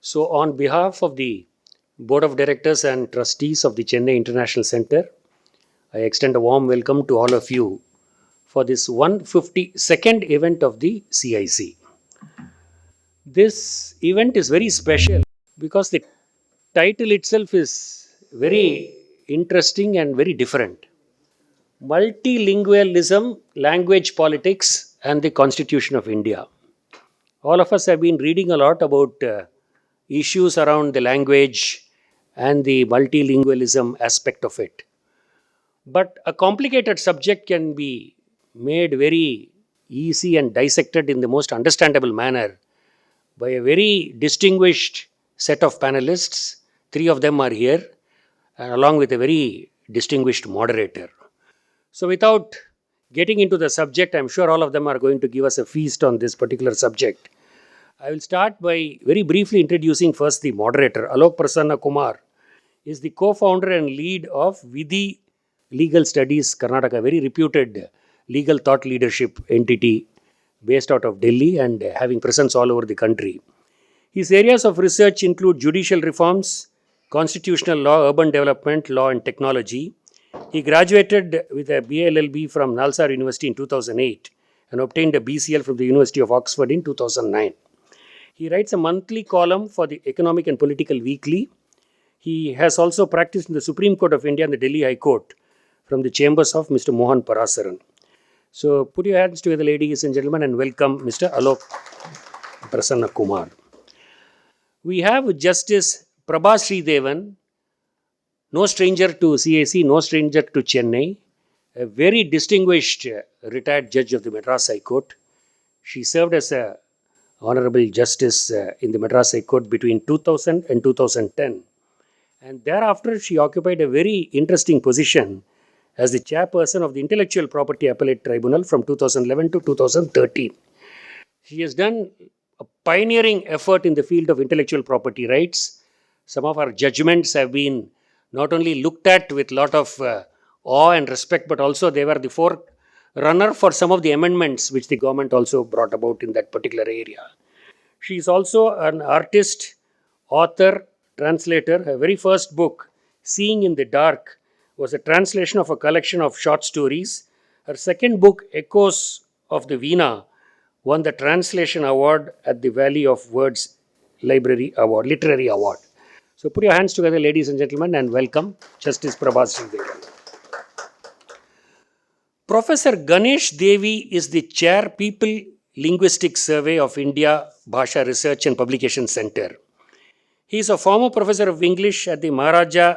So, on behalf of the Board of Directors and Trustees of the Chennai International Center, I extend a warm welcome to all of you for this 152nd event of the CIC. This event is very special because the title itself is very interesting and very different. Multilingualism, Language Politics and the Constitution of India. All of us have been reading a lot about issues around the language and the multilingualism aspect of it. But a complicated subject can be made very easy and dissected in the most understandable manner by a very distinguished set of panelists. Three of them are here, along with a very distinguished moderator. So, without getting into the subject, I'm sure all of them are going to give us a feast on this particular subject. I will start by very briefly introducing first the moderator. Alok Prasanna Kumar is the co-founder and lead of Vidhi Legal Studies Karnataka, a very reputed legal thought leadership entity based out of Delhi and having presence all over the country. His areas of research include judicial reforms, constitutional law, urban development, law and technology. He graduated with a BLLB from Nalsar University in 2008 and obtained a BCL from the University of Oxford in 2009. He writes a monthly column for the Economic and Political Weekly. He has also practiced in the Supreme Court of India and the Delhi High Court from the chambers of Mr. Mohan Parasaran. So put your hands together, ladies and gentlemen, and welcome Mr. Alok Prasanna Kumar. We have Justice Prabha Sridevan, no stranger to CIC, no stranger to Chennai, a very distinguished retired judge of the Madras High Court. She served as a Honorable Justice in the Madras High Court between 2000 and 2010. And thereafter, she occupied a very interesting position as the chairperson of the Intellectual Property Appellate Tribunal from 2011 to 2013. She has done a pioneering effort in the field of intellectual property rights. Some of her judgments have been not only looked at with a lot of awe and respect, but also they were the forerunner for some of the amendments which the government also brought about in that particular area. She is also an artist, author, translator. Her very first book, Seeing in the Dark, was a translation of a collection of short stories. Her second book, Echoes of the Veena, won the Translation Award at the Valley of Words Literary Award. So put your hands together, ladies and gentlemen, and welcome Justice Prabha Sridevan. Professor Ganesh Devi is the Chair People Linguistics Survey of India Bhasha Research and Publication Center. He is a former professor of English at the Maharaja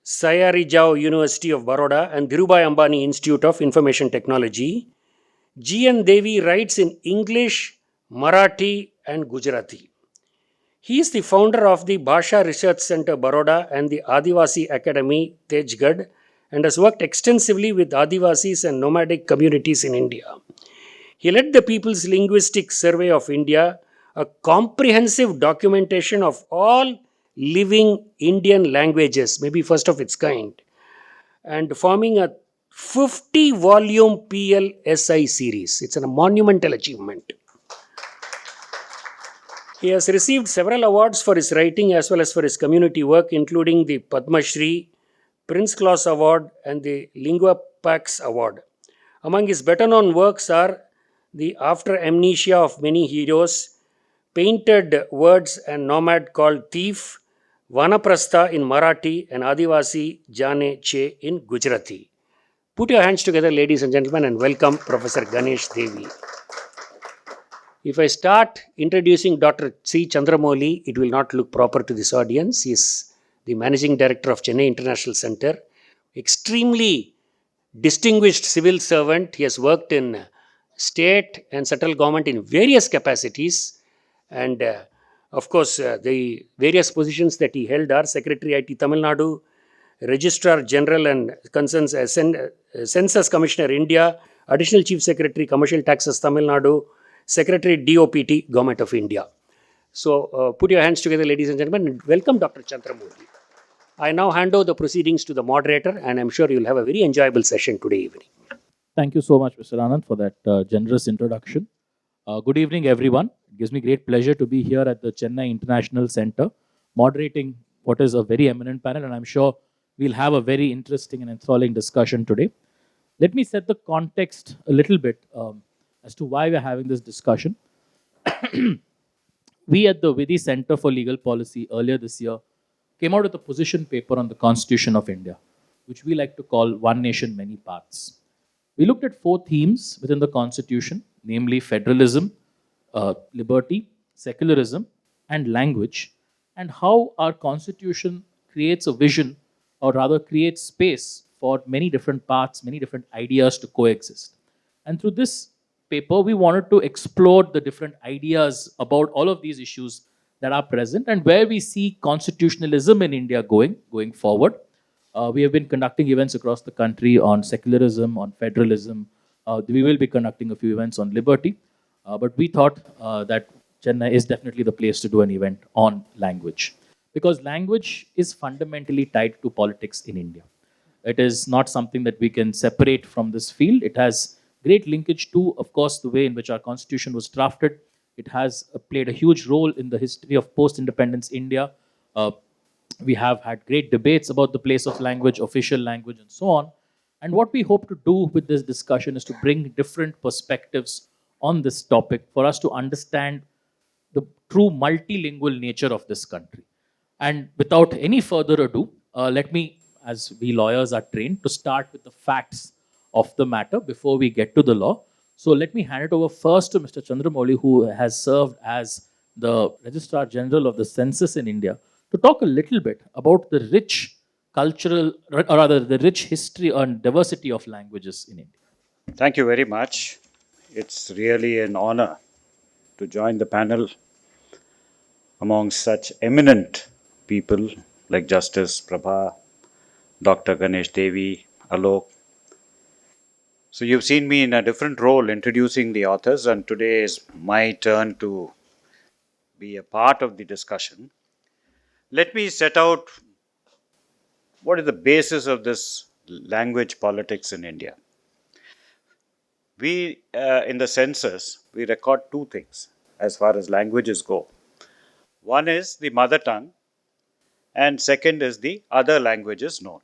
Sayarijao University of Baroda and Dhirubhai Ambani Institute of Information Technology. G.N. Devi writes in English, Marathi and Gujarati. He is the founder of the Bhasha Research Center Baroda and the Adivasi Academy Tejgad and has worked extensively with Adivasis and nomadic communities in India. He led the People's Linguistic Survey of India, a comprehensive documentation of all living Indian languages, maybe first of its kind, and forming a 50-volume PLSI series. It's a monumental achievement. He has received several awards for his writing as well as for his community work, including the Padma Shri, Prince Claus Award and the Lingua Pax Award. Among his better-known works are the After Amnesia of Many Heroes, Painted Words and Nomad Called Thief, Vanaprastha in Marathi and Adivasi Jane Che in Gujarati. Put your hands together, ladies and gentlemen, and welcome Professor Ganesh Devi. If I start introducing Dr. C. Chandramouli, it will not look proper to this audience. He is the Managing Director of Chennai International Center. Extremely distinguished civil servant. He has worked in state and central government in various capacities. And of course, the various positions that he held are Secretary IT Tamil Nadu, Registrar General and Concerns Census Commissioner India, Additional Chief Secretary Commercial Taxes Tamil Nadu, Secretary DOPT Government of India. So put your hands together, ladies and gentlemen, and welcome Dr. Chandramouli. I now hand over the proceedings to the moderator, and I'm sure you'll have a very enjoyable session today evening. Thank you so much, Mr. Anand, for that generous introduction. Good evening, everyone. It gives me great pleasure to be here at the Chennai International Center, moderating what is a very eminent panel, and I'm sure we'll have a very interesting and enthralling discussion today. Let me set the context a little bit as to why we're having this discussion. We at the Vidhi Center for Legal Policy earlier this year came out with a position paper on the Constitution of India, which we like to call One Nation, Many Paths. We looked at 4 themes within the Constitution, namely federalism, liberty, secularism, and language, and how our Constitution creates a vision, or rather creates space for many different paths, many different ideas to coexist. And through this paper, we wanted to explore the different ideas about all of these issues that are present and where we see constitutionalism in India going forward. We have been conducting events across the country on secularism, on federalism. We will be conducting a few events on liberty. But we thought that Chennai is definitely the place to do an event on language. Because language is fundamentally tied to politics in India. It is not something that we can separate from this field. It has great linkage to, of course, the way in which our constitution was drafted. It has played a huge role in the history of post-independence India. We have had great debates about the place of language, official language, and so on. And what we hope to do with this discussion is to bring different perspectives on this topic for us to understand the true multilingual nature of this country. And without any further ado, let me, as we lawyers are trained, to start with the facts of the matter before we get to the law. So let me hand it over first to Mr. Chandramouli, who has served as the Registrar General of the Census in India, to talk a little bit about the rich cultural, or rather the rich history and diversity of languages in India. Thank you very much. It's really an honor to join the panel among such eminent people like Justice Prabha, Dr. Ganesh Devi, Alok. So you've seen me in a different role introducing the authors, and today is my turn to be a part of the discussion. Let me set out what is the basis of this language politics in India. We, in the census, we record 2 things as far as languages go. One is the mother tongue, and second is the other languages known.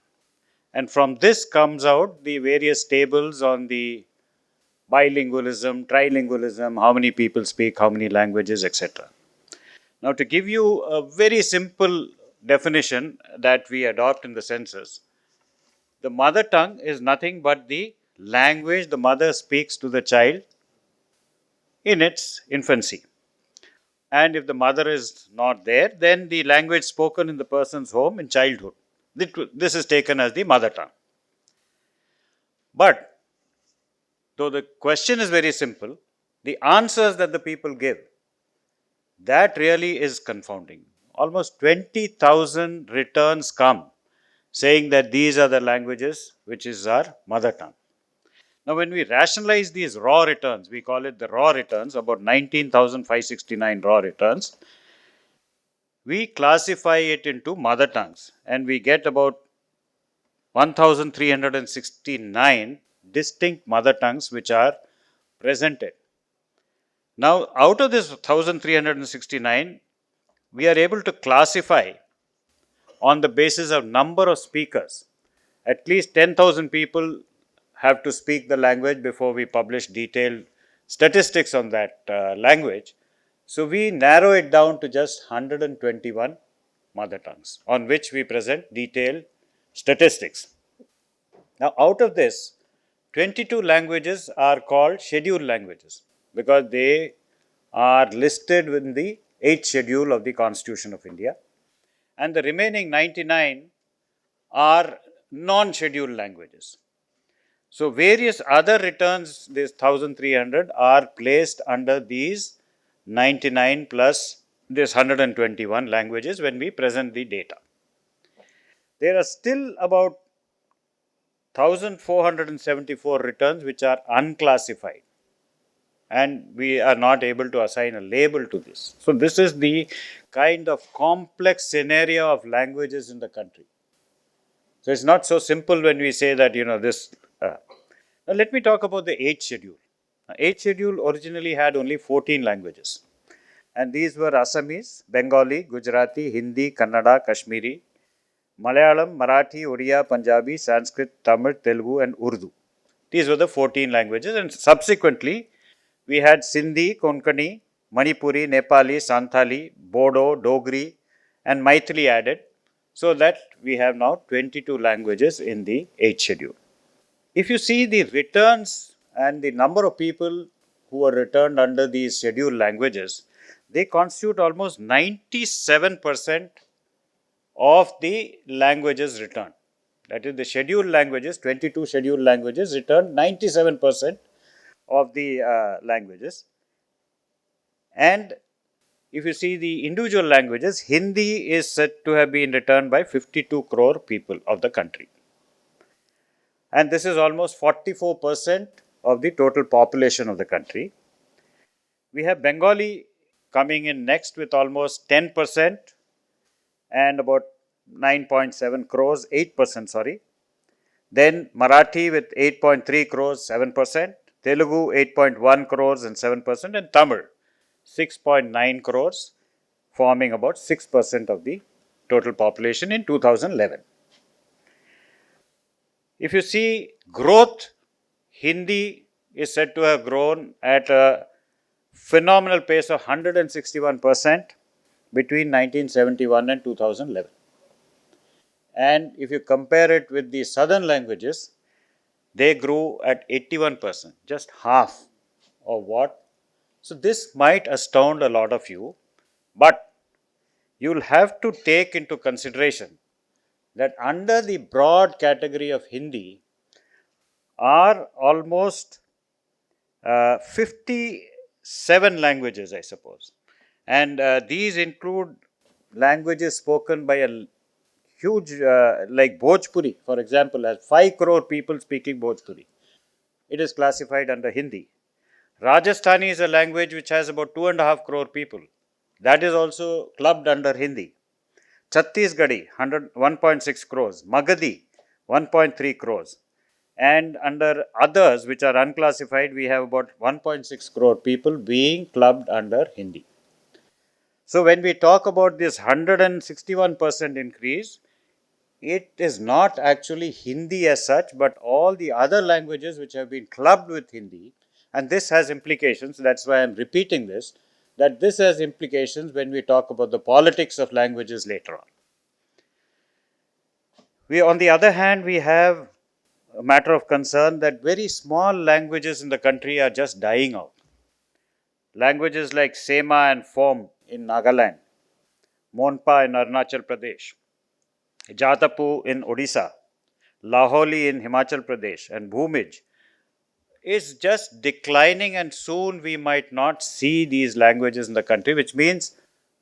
And from this comes out the various tables on the bilingualism, trilingualism, how many people speak how many languages, etc. Now, to give you a very simple definition that we adopt in the census, the mother tongue is nothing but the language the mother speaks to the child in its infancy. And if the mother is not there, then the language spoken in the person's home in childhood. This is taken as the mother tongue. But, though the question is very simple, the answers that the people give, that really is confounding. Almost 20,000 returns come saying that these are the languages which is our mother tongue. Now, when we rationalize these raw returns, we call it the raw returns, about 19,569 raw returns, we classify it into mother tongues, and we get about 1,369 distinct mother tongues which are presented. Now, out of this 1,369, we are able to classify on the basis of number of speakers. At least 10,000 people have to speak the language before we publish detailed statistics on that language. So we narrow it down to just 121 mother tongues on which we present detailed statistics. Now, out of this, 22 languages are called scheduled languages because they are listed in the 8th schedule of the Constitution of India, and the remaining 99 are non-scheduled languages. So, various other returns, this 1,300, are placed under these 99 plus this 121 languages when we present the data. There are still about 1,474 returns which are unclassified, and we are not able to assign a label to this. So, this is the kind of complex scenario of languages in the country. So, it's not so simple when we say that, this. Now, let me talk about the 8th schedule. 8th schedule originally had only 14 languages. and these were Assamese, Bengali, Gujarati, Hindi, Kannada, Kashmiri, Malayalam, Marathi, Oriya, Punjabi, Sanskrit, Tamil, Telugu, and Urdu. These were the 14 languages, and subsequently we had Sindhi, Konkani, Manipuri, Nepali, Santali, Bodo, Dogri, and Maithili added, so that we have now 22 languages in the 8th schedule. If you see the returns and the number of people who are returned under these scheduled languages, they constitute almost 97% of the languages returned. That is, the scheduled languages, 22 scheduled languages, returned 97% of the languages. And if you see the individual languages, Hindi is said to have been returned by 52 crore people of the country. And this is almost 44% of the total population of the country. We have Bengali coming in next with almost 10% and about 9.7 crores, 8%, sorry. Then Marathi with 8.3 crores, 7%, Telugu 8.1 crores and 7%, and Tamil 6.9 crores, forming about 6% of the total population in 2011. If you see growth, Hindi is said to have grown at a phenomenal pace of 161% between 1971 and 2011. And if you compare it with the southern languages, they grew at 81%, just half of what. So this might astound a lot of you, but you'll have to take into consideration that under the broad category of Hindi are almost 57 languages, I suppose. And these include languages spoken by a huge, like Bhojpuri, for example, has 5 crore people speaking Bhojpuri. It is classified under Hindi. Rajasthani is a language which has about 2.5 crore people. That is also clubbed under Hindi. Chhattisgarhi, 1.6 crores. Magadhi, 1.3 crores. And under others, which are unclassified, we have about 1.6 crore people being clubbed under Hindi. So when we talk about this 161% increase, it is not actually Hindi as such, but all the other languages which have been clubbed with Hindi. And this has implications, that's why I am repeating this, that this has implications when we talk about the politics of languages later on. On the other hand, we have a matter of concern that very small languages in the country are just dying out. Languages like Sema and Phom in Nagaland, Monpa in Arunachal Pradesh, Jatapu in Odisha, Laholi in Himachal Pradesh, and Bhumij is just declining, and soon we might not see these languages in the country, which means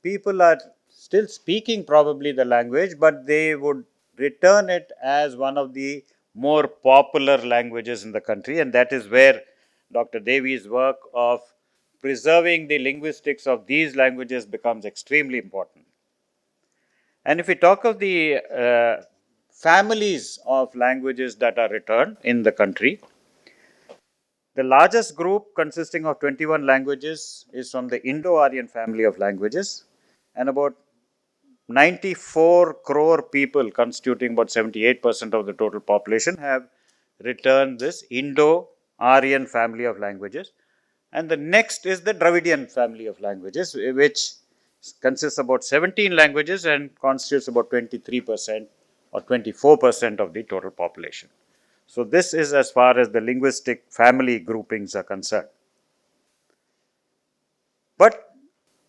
people are still speaking probably the language, but they would return it as one of the more popular languages in the country, and that is where Dr. Devi's work of preserving the linguistics of these languages becomes extremely important. And if we talk of the families of languages that are returned in the country, the largest group consisting of 21 languages is from the Indo-Aryan family of languages, and about 94 crore people, constituting about 78% of the total population, have returned this Indo-Aryan family of languages. And the next is the Dravidian family of languages, which consists about 17 languages and constitutes about 23% or 24% of the total population. So this is as far as the linguistic family groupings are concerned. But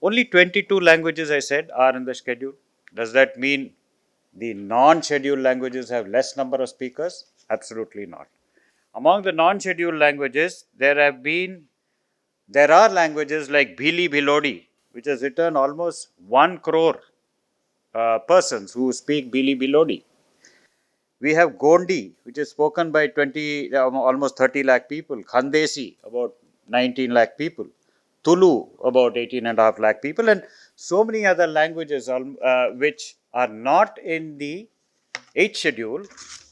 only 22 languages, I said, are in the schedule. Does that mean the non-scheduled languages have less number of speakers? Absolutely not. Among the non-scheduled languages, there are languages like Bhili Bhilodi, which has written almost 1 crore persons who speak Bhili Bhilodi. We have Gondi, which is spoken by almost 30 lakh people. Khandesi, about 19 lakh people. Tulu, about 18.5 lakh people. And so many other languages which are not in the 8th schedule,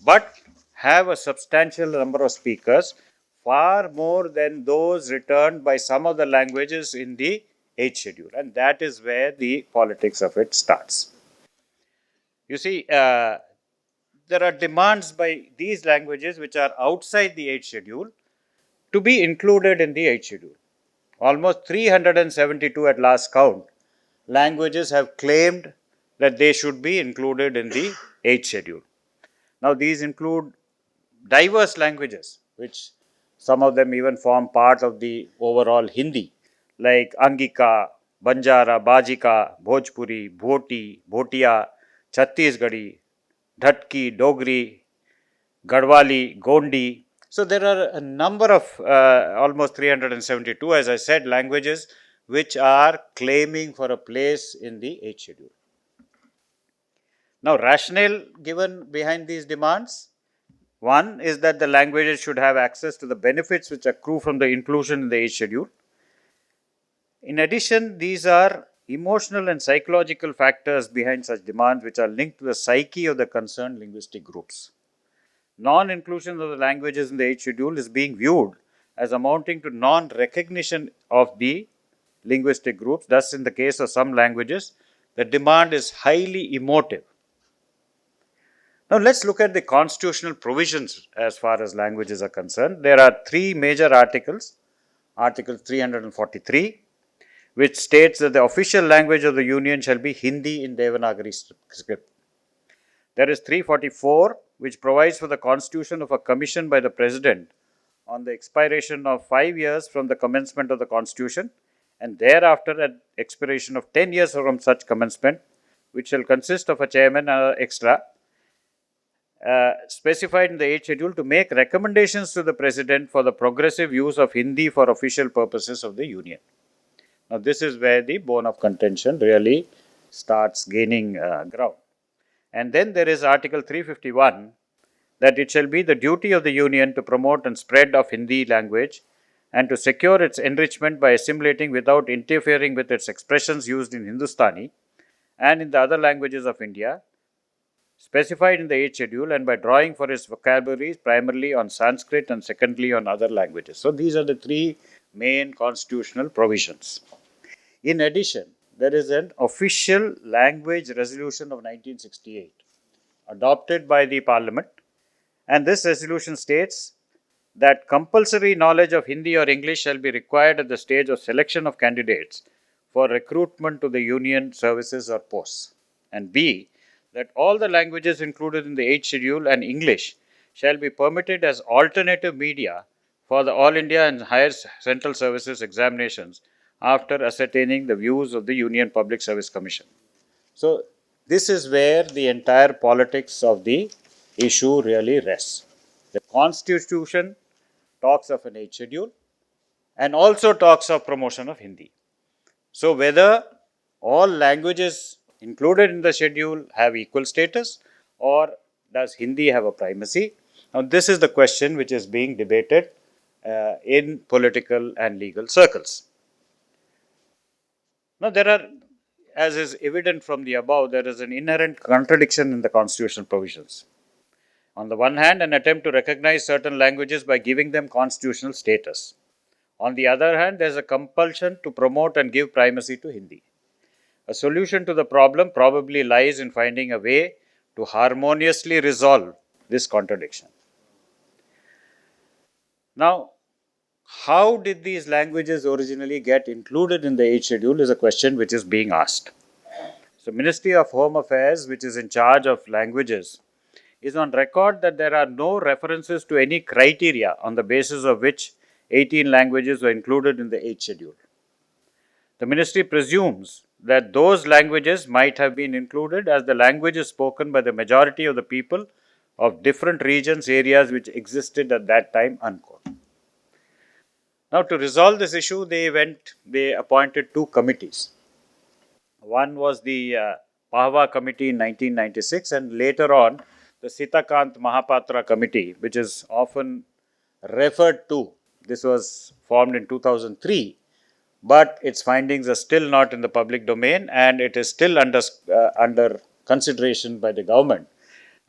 but have a substantial number of speakers, far more than those returned by some of the languages in the 8th schedule, and that is where the politics of it starts. You see, there are demands by these languages which are outside the 8th schedule to be included in the 8th schedule. Almost 372 at last count languages have claimed that they should be included in the 8th schedule. Now, these include diverse languages, which some of them even form part of the overall Hindi, like Angika, Banjara, Bajika, Bhojpuri, Bhoti, Bhotia, Chhattisgarhi, Dhatki, Dogri, Garhwali, Gondi. So there are a number of almost 372, as I said, languages which are claiming for a place in the 8th schedule. Now, rationale given behind these demands: one is that the languages should have access to the benefits which accrue from the inclusion in the 8th schedule. In addition, these are emotional and psychological factors behind such demands which are linked to the psyche of the concerned linguistic groups. Non-inclusion of the languages in the 8th schedule is being viewed as amounting to non-recognition of the linguistic groups. Thus, in the case of some languages, the demand is highly emotive. Now, let's look at the constitutional provisions as far as languages are concerned. There are three major articles. Article 343, which states that the official language of the Union shall be Hindi in Devanagari script. There is 344, which provides for the constitution of a commission by the President on the expiration of 5 years from the commencement of the Constitution, and thereafter at expiration of 10 years from such commencement, which shall consist of a chairman and extra, specified in the 8th schedule to make recommendations to the President for the progressive use of Hindi for official purposes of the Union. Now, this is where the bone of contention really starts gaining ground. And then there is Article 351, that it shall be the duty of the Union to promote and spread of Hindi language and to secure its enrichment by assimilating without interfering with its expressions used in Hindustani and in the other languages of India, specified in the 8th schedule, and by drawing for its vocabularies primarily on Sanskrit and secondly on other languages. So, these are the three main constitutional provisions. In addition, there is an official language resolution of 1968 adopted by the Parliament, and this resolution states that compulsory knowledge of Hindi or English shall be required at the stage of selection of candidates for recruitment to the Union services or posts, and B, that all the languages included in the 8th schedule and English shall be permitted as alternative media for the All India and Higher Central Services examinations after ascertaining the views of the Union Public Service Commission. So, this is where the entire politics of the issue really rests. The Constitution talks of an 8th schedule and also talks of promotion of Hindi. So, whether all languages included in the schedule have equal status, or does Hindi have a primacy? Now, this is the question which is being debated in political and legal circles. Now, there are, as is evident from the above, there is an inherent contradiction in the constitutional provisions. On the one hand, an attempt to recognize certain languages by giving them constitutional status. On the other hand, there is a compulsion to promote and give primacy to Hindi. A solution to the problem probably lies in finding a way to harmoniously resolve this contradiction. Now, how did these languages originally get included in the 8th schedule is a question which is being asked. So, Ministry of Home Affairs, which is in charge of languages, is on record that there are no references to any criteria on the basis of which 18 languages were included in the 8th schedule. The ministry presumes that those languages might have been included as the languages spoken by the majority of the people of different regions, areas which existed at that time, unquote. Now, to resolve this issue, they appointed two committees. One was the Pahwa Committee in 1996, and later on the Sita Kant Mahapatra Committee, which is often referred to. This was formed in 2003, but its findings are still not in the public domain, and it is still under consideration by the government.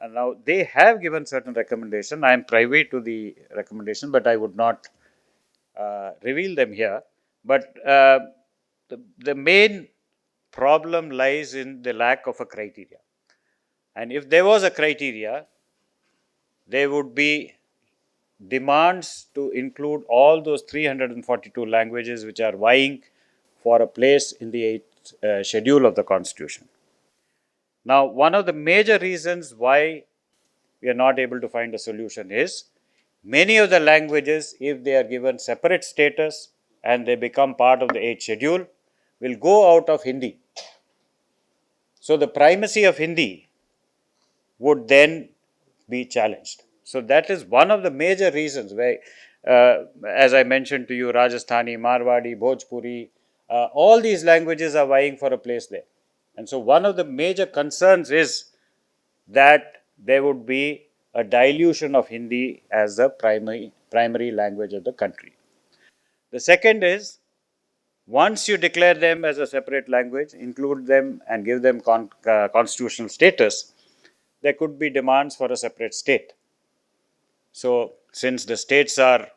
And now they have given certain recommendation. I am privy to the recommendation, but I would not reveal them here. But the main problem lies in the lack of a criteria. And if there was a criteria, there would be demands to include all those 342 languages which are vying for a place in the 8th schedule of the Constitution. Now, one of the major reasons why we are not able to find a solution is many of the languages, if they are given separate status and they become part of the 8th schedule, will go out of Hindi. So, the primacy of Hindi would then be challenged. So, that is one of the major reasons why, as I mentioned to you, Rajasthani, Marwadi, Bhojpuri, all these languages are vying for a place there. And so, one of the major concerns is that there would be a dilution of Hindi as the primary language of the country. The second is, once you declare them as a separate language, include them and give them constitutional status, there could be demands for a separate state. So, since the states were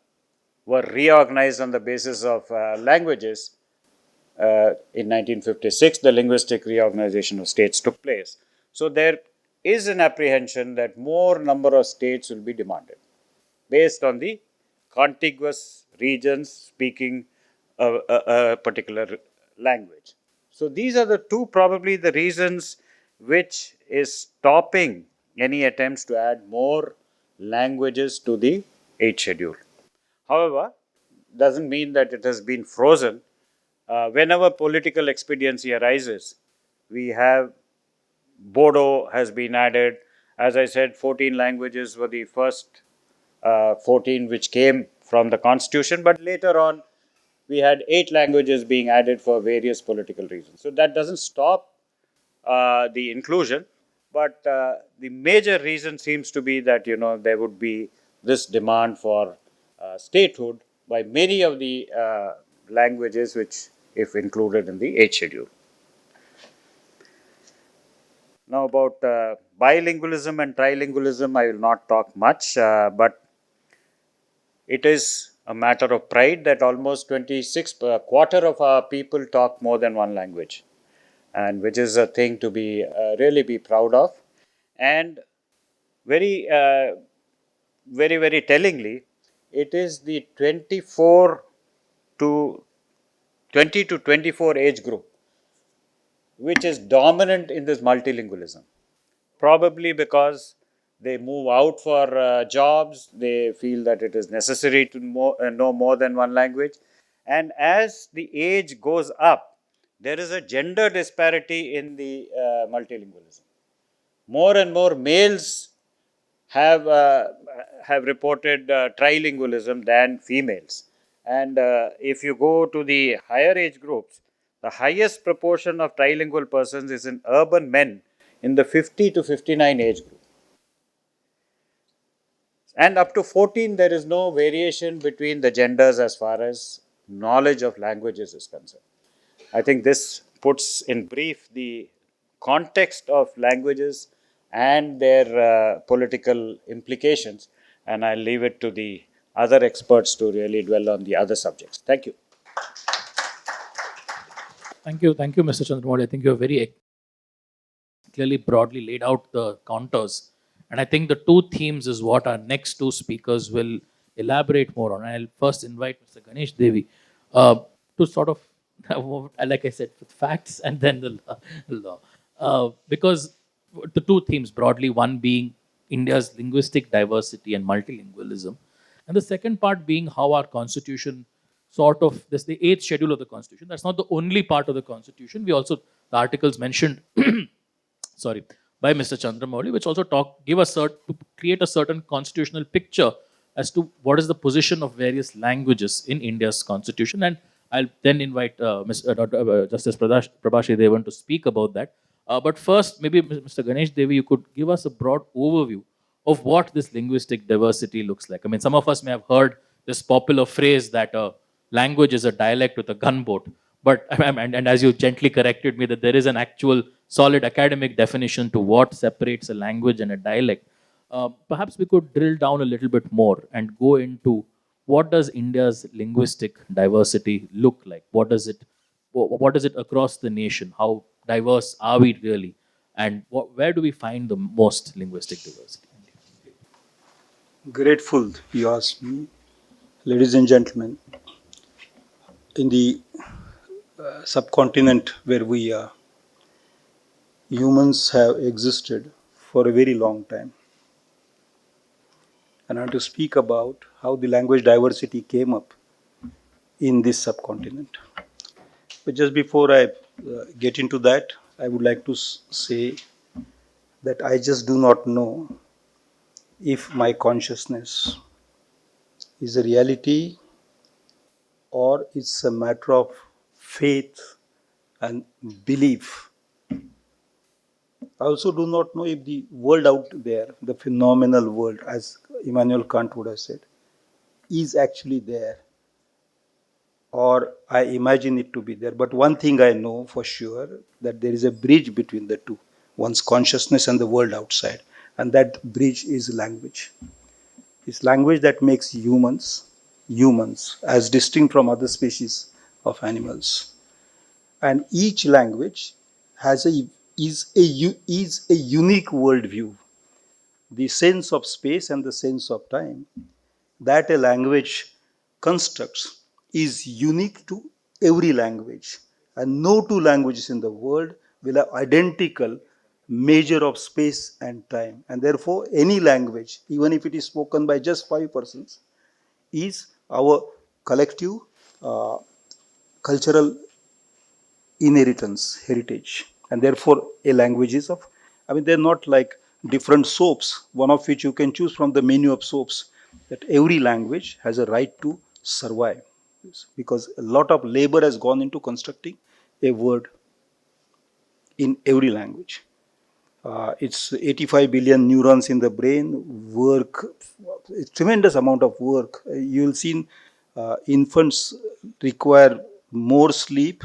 reorganized on the basis of languages, in 1956, the linguistic reorganization of states took place. So, there is an apprehension that more number of states will be demanded based on the contiguous regions speaking a particular language. So, these are the two probably the reasons which is stopping any attempts to add more languages to the 8th schedule. However, doesn't mean that it has been frozen. Whenever political expediency arises, we have Bodo has been added. As I said, 14 languages were the first 14 which came from the constitution, but later on we had 8 languages being added for various political reasons. So that doesn't stop the inclusion, but the major reason seems to be that there would be this demand for statehood by many of the languages which if included in the 8th schedule. Now about bilingualism and trilingualism I will not talk much, but it is a matter of pride that almost 26 quarter of our people talk more than one language, and which is a thing to be really be proud of. And very tellingly, it is the 24 to 20 to 24 age group which is dominant in this multilingualism, probably because they move out for jobs, they feel that it is necessary to know more than one language, and as the age goes up, there is a gender disparity in the multilingualism. More and more males have reported trilingualism than females, and if you go to the higher age groups, the highest proportion of trilingual persons is in urban men in the 50 to 59 age group. And up to 14, there is no variation between the genders as far as knowledge of languages is concerned. I think this puts in brief the context of languages and their political implications, and I'll leave it to the other experts to really dwell on the other subjects. Thank you. Thank you, Mr. Chandramoli. I think you have very clearly, broadly laid out the contours. And I think the two themes is what our next two speakers will elaborate more on. I'll first invite Mr. Ganesh Devi to sort of, like I said, with facts and then the law. Because the two themes broadly, one being India's linguistic diversity and multilingualism, and the second part being how our constitution sort of, this the 8th schedule of the constitution. That's not the only part of the constitution. We also, the articles mentioned, sorry, by Mr. Chandramoli, which also to create a certain constitutional picture as to what is the position of various languages in India's constitution. And I'll then invite Justice Prabhashi Devan to speak about that. But first, maybe Mr. Ganesh Devi, you could give us a broad overview of what this linguistic diversity looks like. I mean, some of us may have heard this popular phrase that language is a dialect with a gunboat. But, and as you gently corrected me, that there is an actual solid academic definition to what separates a language and a dialect. Perhaps we could drill down a little bit more and go into what does India's linguistic diversity look like? what is it across the nation? How diverse are we really? And where do we find the most linguistic diversity? Grateful, you ask me. Ladies and gentlemen, in the subcontinent where we are, humans have existed for a very long time. And I want to speak about how the language diversity came up in this subcontinent. But just before I get into that, I would like to say that I just do not know if my consciousness is a reality or it's a matter of faith and belief. I also do not know if the world out there, the phenomenal world, as Immanuel Kant would have said, is actually there, or I imagine it to be there. But one thing I know for sure, that there is a bridge between the two, one's consciousness and the world outside, and that bridge is language. It's language that makes humans as distinct from other species of animals. And each language has is a unique worldview. The sense of space and the sense of time that a language constructs is unique to every language, and no two languages in the world will have identical measure of space and time. And therefore, any language, even if it is spoken by just 5%, is our collective cultural inheritance, heritage. And therefore, a language is of, I mean, they're not like different soaps, one of which you can choose from the menu of soaps, that every language has a right to survive. Because a lot of labor has gone into constructing a word in every language. It's 85 billion neurons in the brain, work, a tremendous amount of work. You'll see infants require more sleep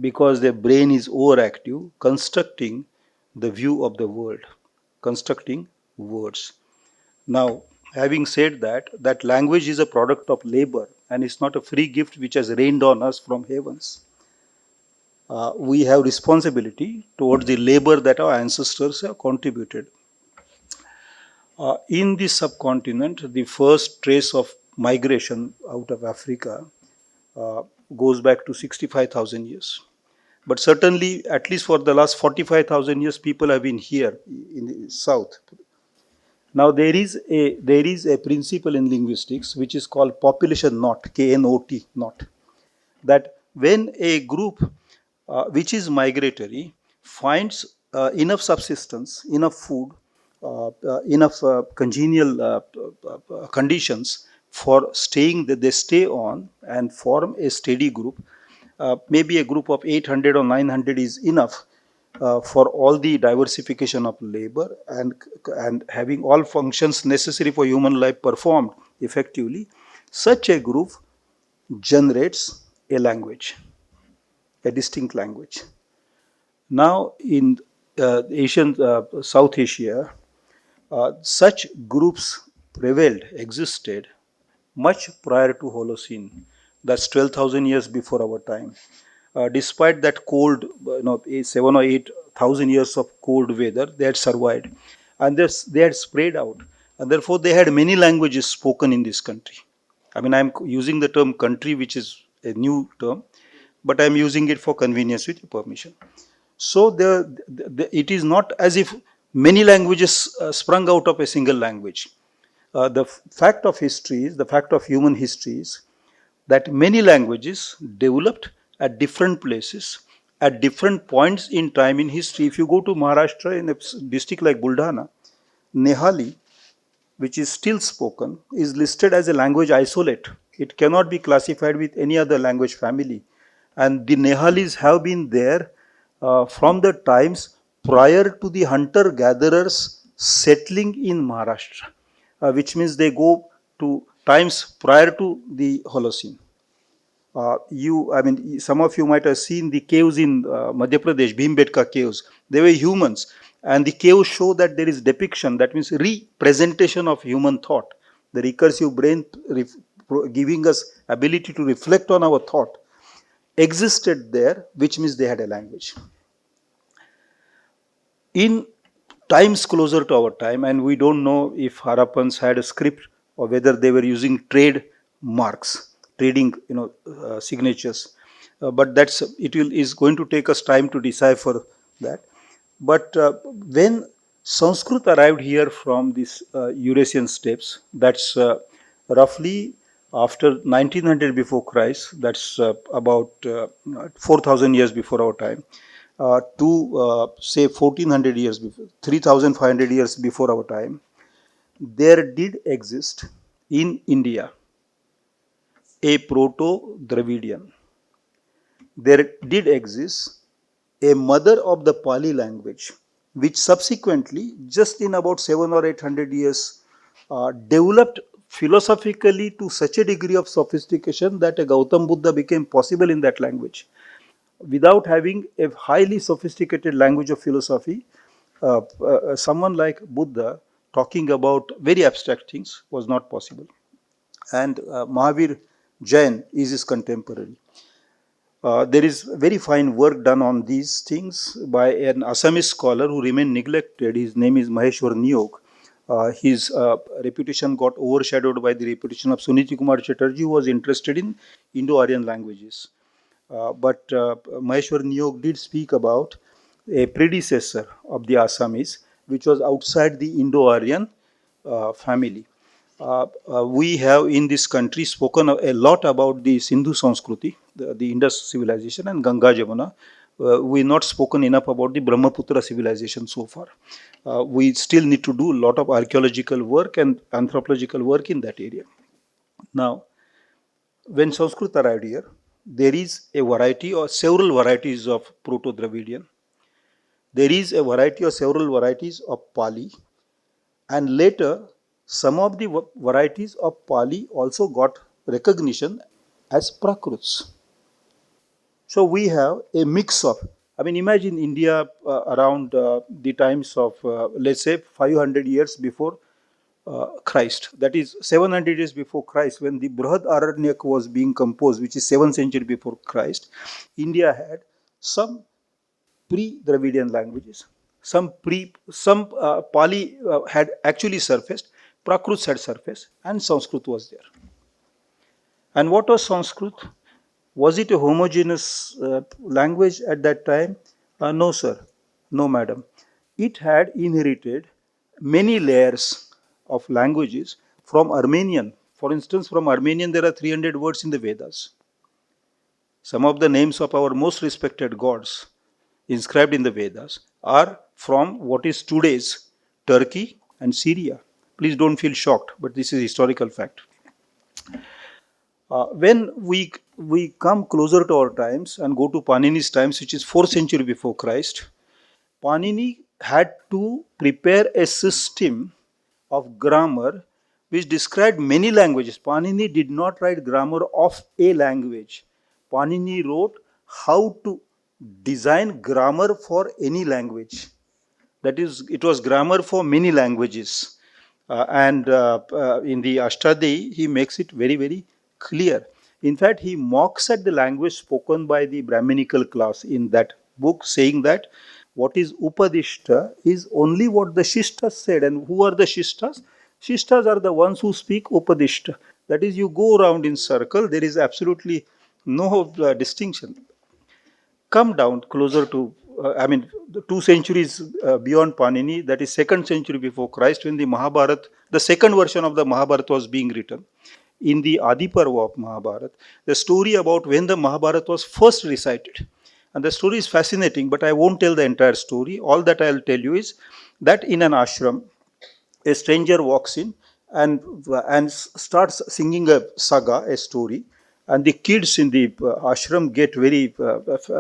because their brain is overactive, constructing the view of the world, constructing words. Now, having said that, that language is a product of labor and it's not a free gift which has rained on us from heavens. We have responsibility towards the labor that our ancestors have contributed. In this subcontinent, the first trace of migration out of Africa goes back to 65,000 years. But certainly, at least for the last 45,000 years, people have been here in the south. Now, there is a principle in linguistics which is called population knot, K-N-O-T, knot, that when a group which is migratory finds enough subsistence, enough food, enough congenial conditions for staying, that they stay on and form a steady group. Maybe a group of 800 or 900 is enough for all the diversification of labor and having all functions necessary for human life performed effectively. Such a group generates a language, a distinct language. Now, in South Asia, such groups prevailed, existed much prior to Holocene. That's 12,000 years before our time. Despite that cold, 7 or 8,000 years of cold weather, they had survived. And they had spread out. And therefore, they had many languages spoken in this country. I mean, I'm using the term country, which is a new term, but I'm using it for convenience with your permission. So it is not as if many languages sprung out of a single language. The fact of history is, the fact of human history is that many languages developed at different places, at different points in time in history. If you go to Maharashtra, in a district like Buldhana, Nehali, which is still spoken, is listed as a language isolate. It cannot be classified with any other language family. And the Nehalis have been there from the times prior to the hunter-gatherers settling in Maharashtra, which means they go to times prior to the Holocene. Some of you might have seen the caves in Madhya Pradesh, Bhimbetka caves. They were humans. And the caves show that there is depiction, that means representation of human thought. The recursive brain giving us ability to reflect on our thought. existed there, which means they had a language. In times closer to our time, and we don't know if Harappans had a script or whether they were using trade marks, trading, signatures. But that's is going to take us time to decipher that. But when Sanskrit arrived here from these Eurasian steppes, that's roughly after 1900 before Christ, that's about 4,000 years before our time, to say 1400 years before, 3500 years before our time, there did exist in India a Proto-Dravidian. There did exist a mother of the Pali language, which subsequently, just in about 700 or 800 years, developed philosophically to such a degree of sophistication that a Gautam Buddha became possible in that language. Without having a highly sophisticated language of philosophy, someone like Buddha talking about very abstract things was not possible. And Mahavir Jain is his contemporary. There is very fine work done on these things by an Assamese scholar who remained neglected. His name is Maheshwar Niyog. His reputation got overshadowed by the reputation of Suniti Kumar Chatterjee, who was interested in Indo-Aryan languages. But Maheshwar Niyog did speak about a predecessor of the Assamese, which was outside the Indo-Aryan family. We have in this country spoken a lot about the Sindhu Sanskriti, the Indus civilization, and Ganga Jamuna. We've not spoken enough about the Brahmaputra civilization so far. We still need to do a lot of archaeological work and anthropological work in that area. Now, when Sanskrit arrived here, there is a variety or several varieties of Proto-Dravidian. There is a variety or several varieties of Pali, and later some of the varieties of Pali also got recognition as Prakruts. So we have a mix of, imagine India around the times of, let's say, 500 years before Christ. That is 700 years before Christ, when the Brihad Aranyak was being composed, which is 7th century before Christ. India had some pre-Dravidian languages. Some Pali had actually surfaced, Prakruts had surfaced, and Sanskrit was there. And what was Sanskrit? Was it a homogeneous language at that time? No, sir. No, madam. It had inherited many layers of languages from Armenian. For instance, from Armenian, there are 300 words in the Vedas. Some of the names of our most respected gods inscribed in the Vedas are from what is today's Turkey and Syria. Please don't feel shocked, but this is historical fact. When we come closer to our times and go to Panini's times, which is 4th century before Christ, Panini had to prepare a system of grammar which described many languages. Panini did not write grammar of a language. Panini wrote how to design grammar for any language. That is, it was grammar for many languages. And in the Ashtadhyayi, he makes it very, very clear. In fact, he mocks at the language spoken by the Brahminical class in that book, saying that what is Upadishta is only what the Shishtas said. And who are the Shishtas? Shishtas are the ones who speak Upadishta. That is, you go around in circle, there is absolutely no distinction. Come down closer to, 2 centuries beyond Panini, that is 2nd century before Christ, when the Mahabharata, the second version of the Mahabharata was being written. In the Adiparva of Mahabharata, the story about when the Mahabharata was first recited. And the story is fascinating, but I won't tell the entire story. All that I'll tell you is that in an ashram, a stranger walks in and starts singing a saga, a story. And the kids in the ashram get very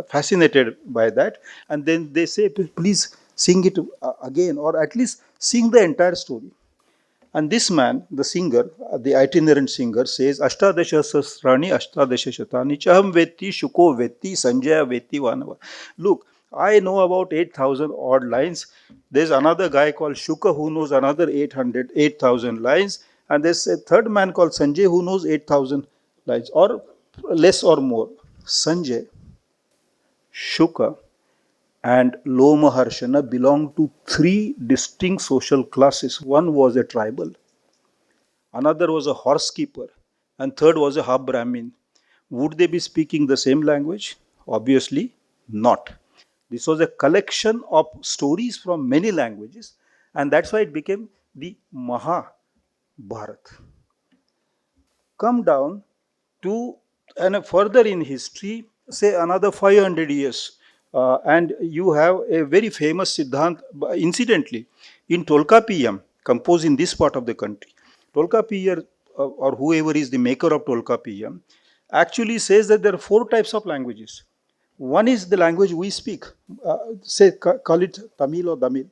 fascinated by that. And then they say, please sing it again, or at least sing the entire story. And this man, the singer, the itinerant singer, says, Ashtadasha Sasrani, Ashtadasha Shatani, Chaham Vetti, Shuko Vetti, Sanjaya Vetti, Vanava. Look, I know about 8,000 odd lines. There's another guy called Shuka who knows another 8,000 lines. And there's a third man called Sanjay who knows 8,000 lines, or less or more. Sanjay, Shuka, and Lomaharshana belonged to three distinct social classes. One was a tribal, another was a horse keeper, and third was a half Brahmin. Would they be speaking the same language? Obviously not. This was a collection of stories from many languages, and that's why it became the Mahabharat. Come down to and further in history, say another 500 years, and you have a very famous Siddhant, incidentally, in Tolkapiyam, composed in this part of the country. Tolkapiyar, or whoever is the maker of Tolkapiyam, actually says that there are four types of languages. One is the language we speak, call it Tamil or Damil.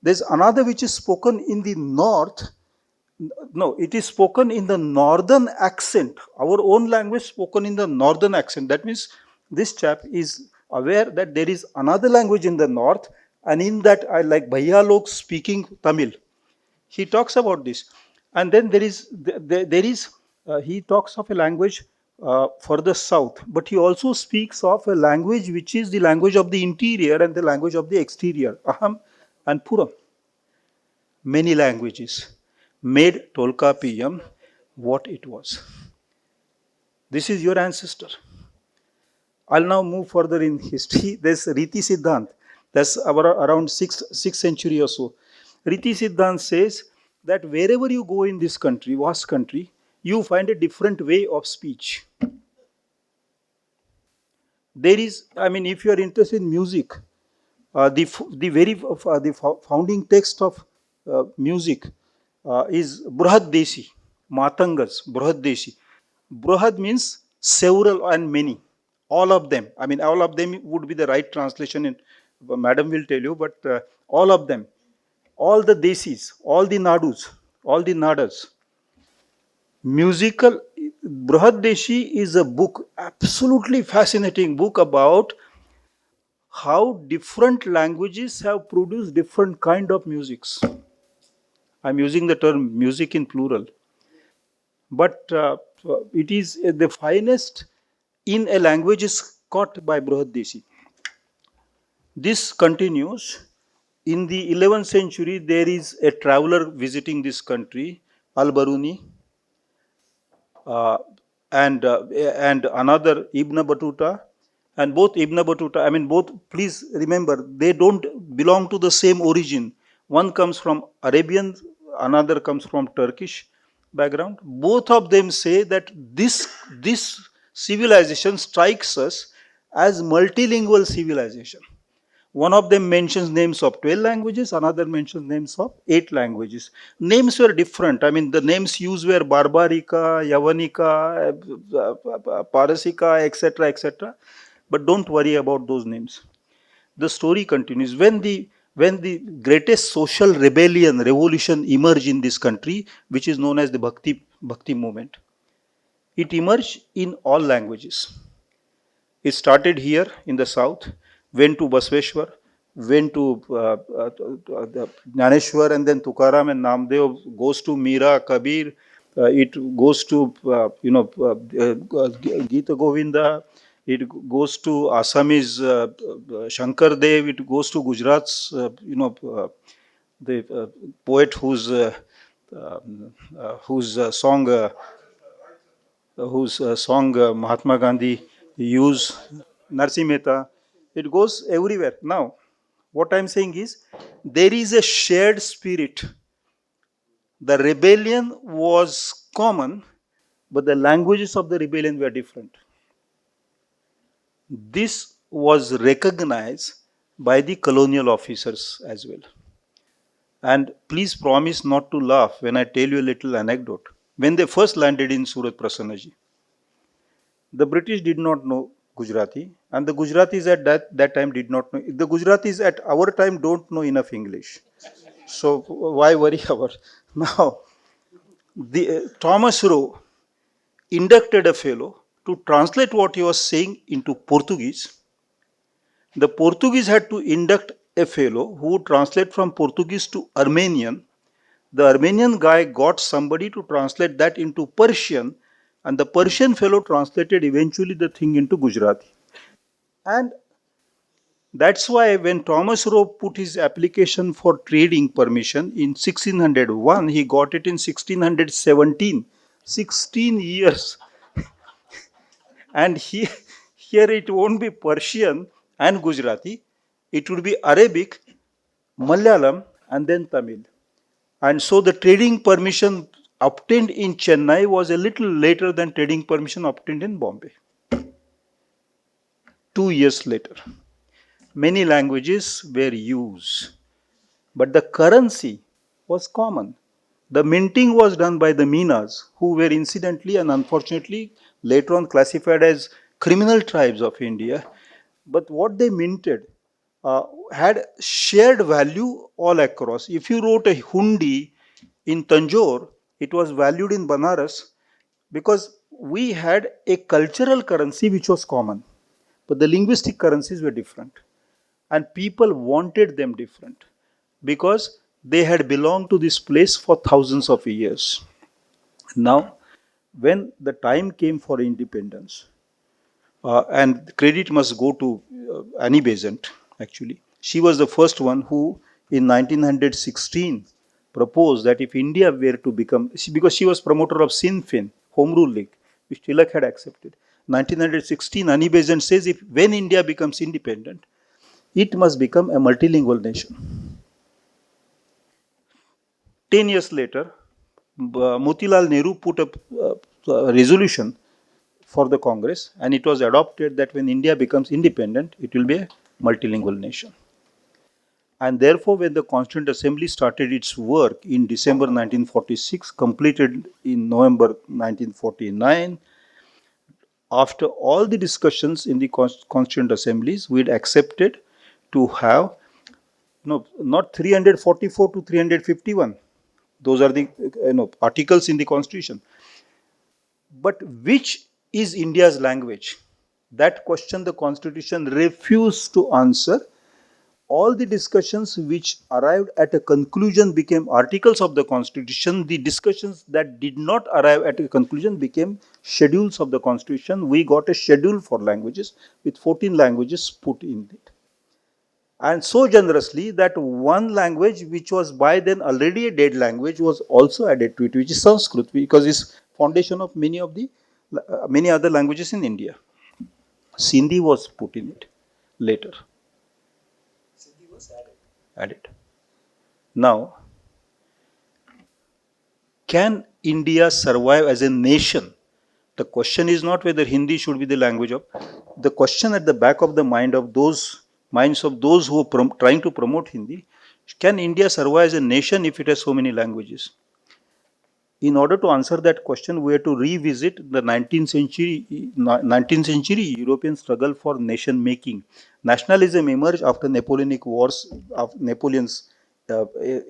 There's another which is spoken in the north. No, it is spoken in the northern accent. Our own language spoken in the northern accent. That means this chap is aware that there is another language in the north, and in that I like Bhaiya log speaking Tamil. He talks about this, and then he talks of a language for the south, but he also speaks of a language which is the language of the interior and the language of the exterior, Aham and Puram. Many languages made Tolkapiyam what it was. This is your ancestor. I'll now move further in history. There's Riti Siddhant. That's around 6th century or so. Riti Siddhant says that wherever you go in this country, vast country, you find a different way of speech. There is, if you are interested in music, the founding text of music is Brahad Deshi, Matangas, Brahad Deshi. Brahad means several and many, all of them. All of them would be the right translation, and Madam will tell you, but all of them, all the Desis, all the Nadus, all the Nadas. Musical, Brahad Deshi is a book, absolutely fascinating book about how different languages have produced different kind of musics. I'm using the term music in plural. But it is the finest in a language is caught by Brahad Deshi. This continues. In the 11th century, there is a traveler visiting this country, Al-Baruni, and another Ibn Battuta, and both Ibn Battuta, both, please remember, they don't belong to the same origin. One comes from Arabian, another comes from Turkish background. Both of them say that this civilization strikes us as multilingual civilization. One of them mentions names of 12 languages, another mentions names of 8 languages. Names were different. The names used were Barbarica, Yavanica, Parasica, etc., etc. But don't worry about those names. The story continues. When the greatest social revolution emerged in this country, which is known as the Bhakti movement, it emerged in all languages. It started here in the south, went to Basveshwar, went to Jnaneshwar, and then Tukaram and Namdev, goes to Meera, Kabir, it goes to Gita Govinda, it goes to Assamese Shankar Dev, it goes to Gujarat's the poet whose song Mahatma Gandhi used, Narsi Mehta. It goes everywhere. Now, what I'm saying is, there is a shared spirit. The rebellion was common, but the languages of the rebellion were different. This was recognized by the colonial officers as well. And please promise not to laugh when I tell you a little anecdote. When they first landed in Surat, Prasannaji, the British did not know Gujarati, and the Gujaratis at that time did not know. The Gujaratis at our time don't know enough English. So why worry about? Now, Thomas Rowe inducted a fellow to translate what he was saying into Portuguese. The Portuguese had to induct a fellow who would translate from Portuguese to Armenian. The Armenian guy got somebody to translate that into Persian, And the Persian fellow translated eventually the thing into Gujarati. And that's why when Thomas Roe put his application for trading permission in 1601, he got it in 1617. 16 years. And here it won't be Persian and Gujarati, it would be Arabic, Malayalam, and then Tamil. And so the trading permission obtained in Chennai was a little later than trading permission obtained in Bombay. 2 years later. Many languages were used, but the currency was common. The minting was done by the Minas, who were incidentally and unfortunately later on classified as criminal tribes of India. But what they minted had shared value all across. If you wrote a hundi in Tanjore, it was valued in Banaras because we had a cultural currency which was common, but the linguistic currencies were different. And people wanted them different because they had belonged to this place for thousands of years. Now, when the time came for independence, and credit must go to Annie Besant, actually. She was the first one who, in 1916, proposed that if India were to become, because she was promoter of Sinn Féin, Home Rule League, which Tilak had accepted. 1916, Annie Besant says if when India becomes independent, it must become a multilingual nation. 10 years later, Motilal Nehru put up a resolution for the Congress, and it was adopted that when India becomes independent, it will be a multilingual nation. And therefore, when the Constituent Assembly started its work in December 1946, completed in November 1949, after all the discussions in the Constituent Assemblies, we had accepted to have not 344 to 351. Those are the articles in the Constitution. But which is India's language? That question the Constitution refused to answer. All the discussions which arrived at a conclusion became articles of the Constitution. The discussions that did not arrive at a conclusion became schedules of the Constitution. We got a schedule for languages with 14 languages put in it. And so generously that one language which was by then already a dead language was also added to it, which is Sanskrit, because it's foundation of many other languages in India. Sindhi was put in it later. Sindhi was added. Now, can India survive as a nation? The question is not whether Hindi should be the language of. The question at the back of the minds of those who are trying to promote Hindi: can India survive as a nation if it has so many languages? In order to answer that question, we have to revisit the 19th century European struggle for nation making. Nationalism emerged after Napoleonic Wars. Napoleon's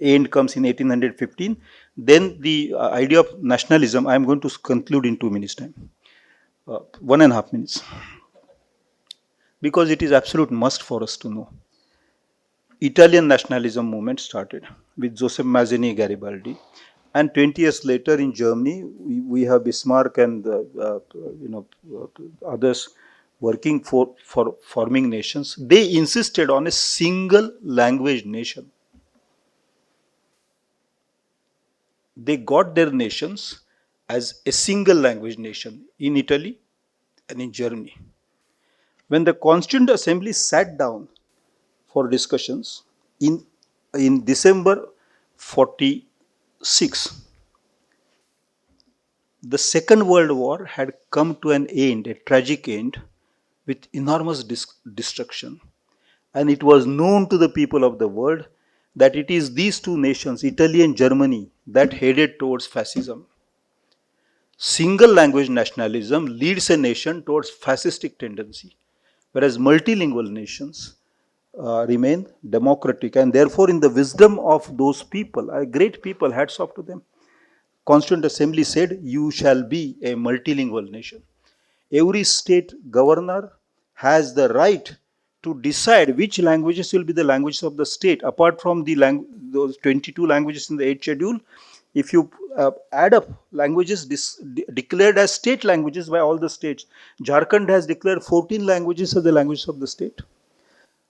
end comes in 1815. Then the idea of nationalism, I am going to conclude in 2 minutes time. 1.5 minutes. Because it is absolute must for us to know. Italian nationalism movement started with Joseph Mazzini Garibaldi, and 20 years later in Germany we have Bismarck and others working for forming nations. They insisted on a single language nation. They got their nations as a single language nation in Italy and in Germany. When the Constituent Assembly sat down for discussions in December 46, the Second World War had come to an end, a tragic end, with enormous destruction. And it was known to the people of the world that it is these two nations, Italy and Germany, that headed towards fascism. Single language nationalism leads a nation towards fascistic tendency, whereas multilingual nations remain democratic. And therefore, in the wisdom of those people, great people, hats off to them, Constituent Assembly said, you shall be a multilingual nation. Every state governor has the right to decide which languages will be the languages of the state. Apart from those 22 languages in the 8th schedule, If you add up languages declared as state languages by all the states, Jharkhand has declared 14 languages as the languages of the state.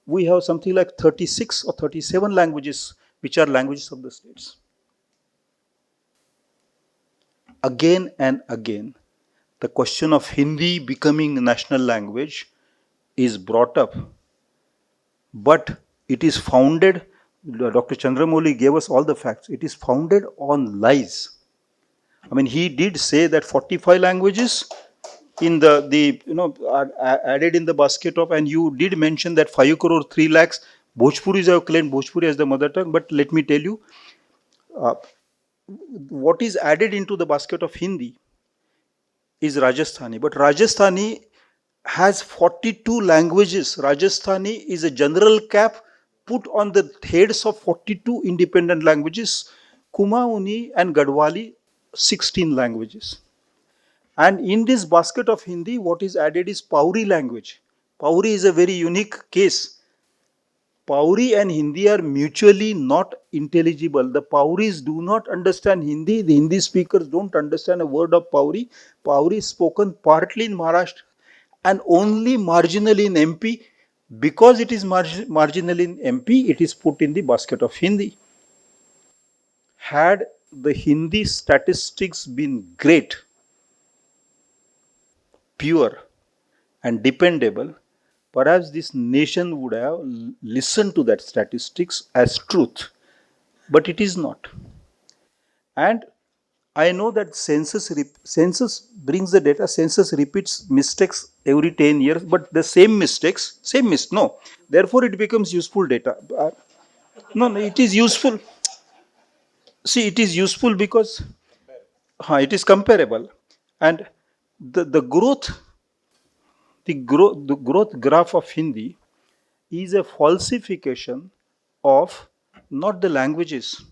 We have something like 36 or 37 languages which are languages of the states. Again and again, the question of Hindi becoming national language is brought up, but it is founded, Dr. Chandramouli gave us all the facts, it is founded on lies. I mean, he did say that 45 languages in the are added in the basket of, and you did mention that 5 crore 3 lakhs Bhojpuris have claimed Bhojpuri as the mother tongue, but let me tell you, what is added into the basket of Hindi is Rajasthani, but Rajasthani has 42 languages. Rajasthani is a general cap put on the heads of 42 independent languages. Kumauni and Gadwali, 16 languages. And in this basket of Hindi, what is added is Pauri language. Pauri is a very unique case. Pauri and Hindi are mutually not intelligible. The Pauris do not understand Hindi. The Hindi speakers don't understand a word of Pauri. Pauri is spoken partly in Maharashtra and only marginally in MP. Because it is marginally in MP, it is put in the basket of Hindi. Had the Hindi statistics been great, pure, and dependable, perhaps this nation would have listened to that statistics as truth, but it is not. And I know that census brings the data, census repeats mistakes every 10 years, but the same mistakes, no. Therefore, it becomes useful data. No, it is useful. See, it is useful because it is comparable. And the growth graph of Hindi is a falsification of not the languages,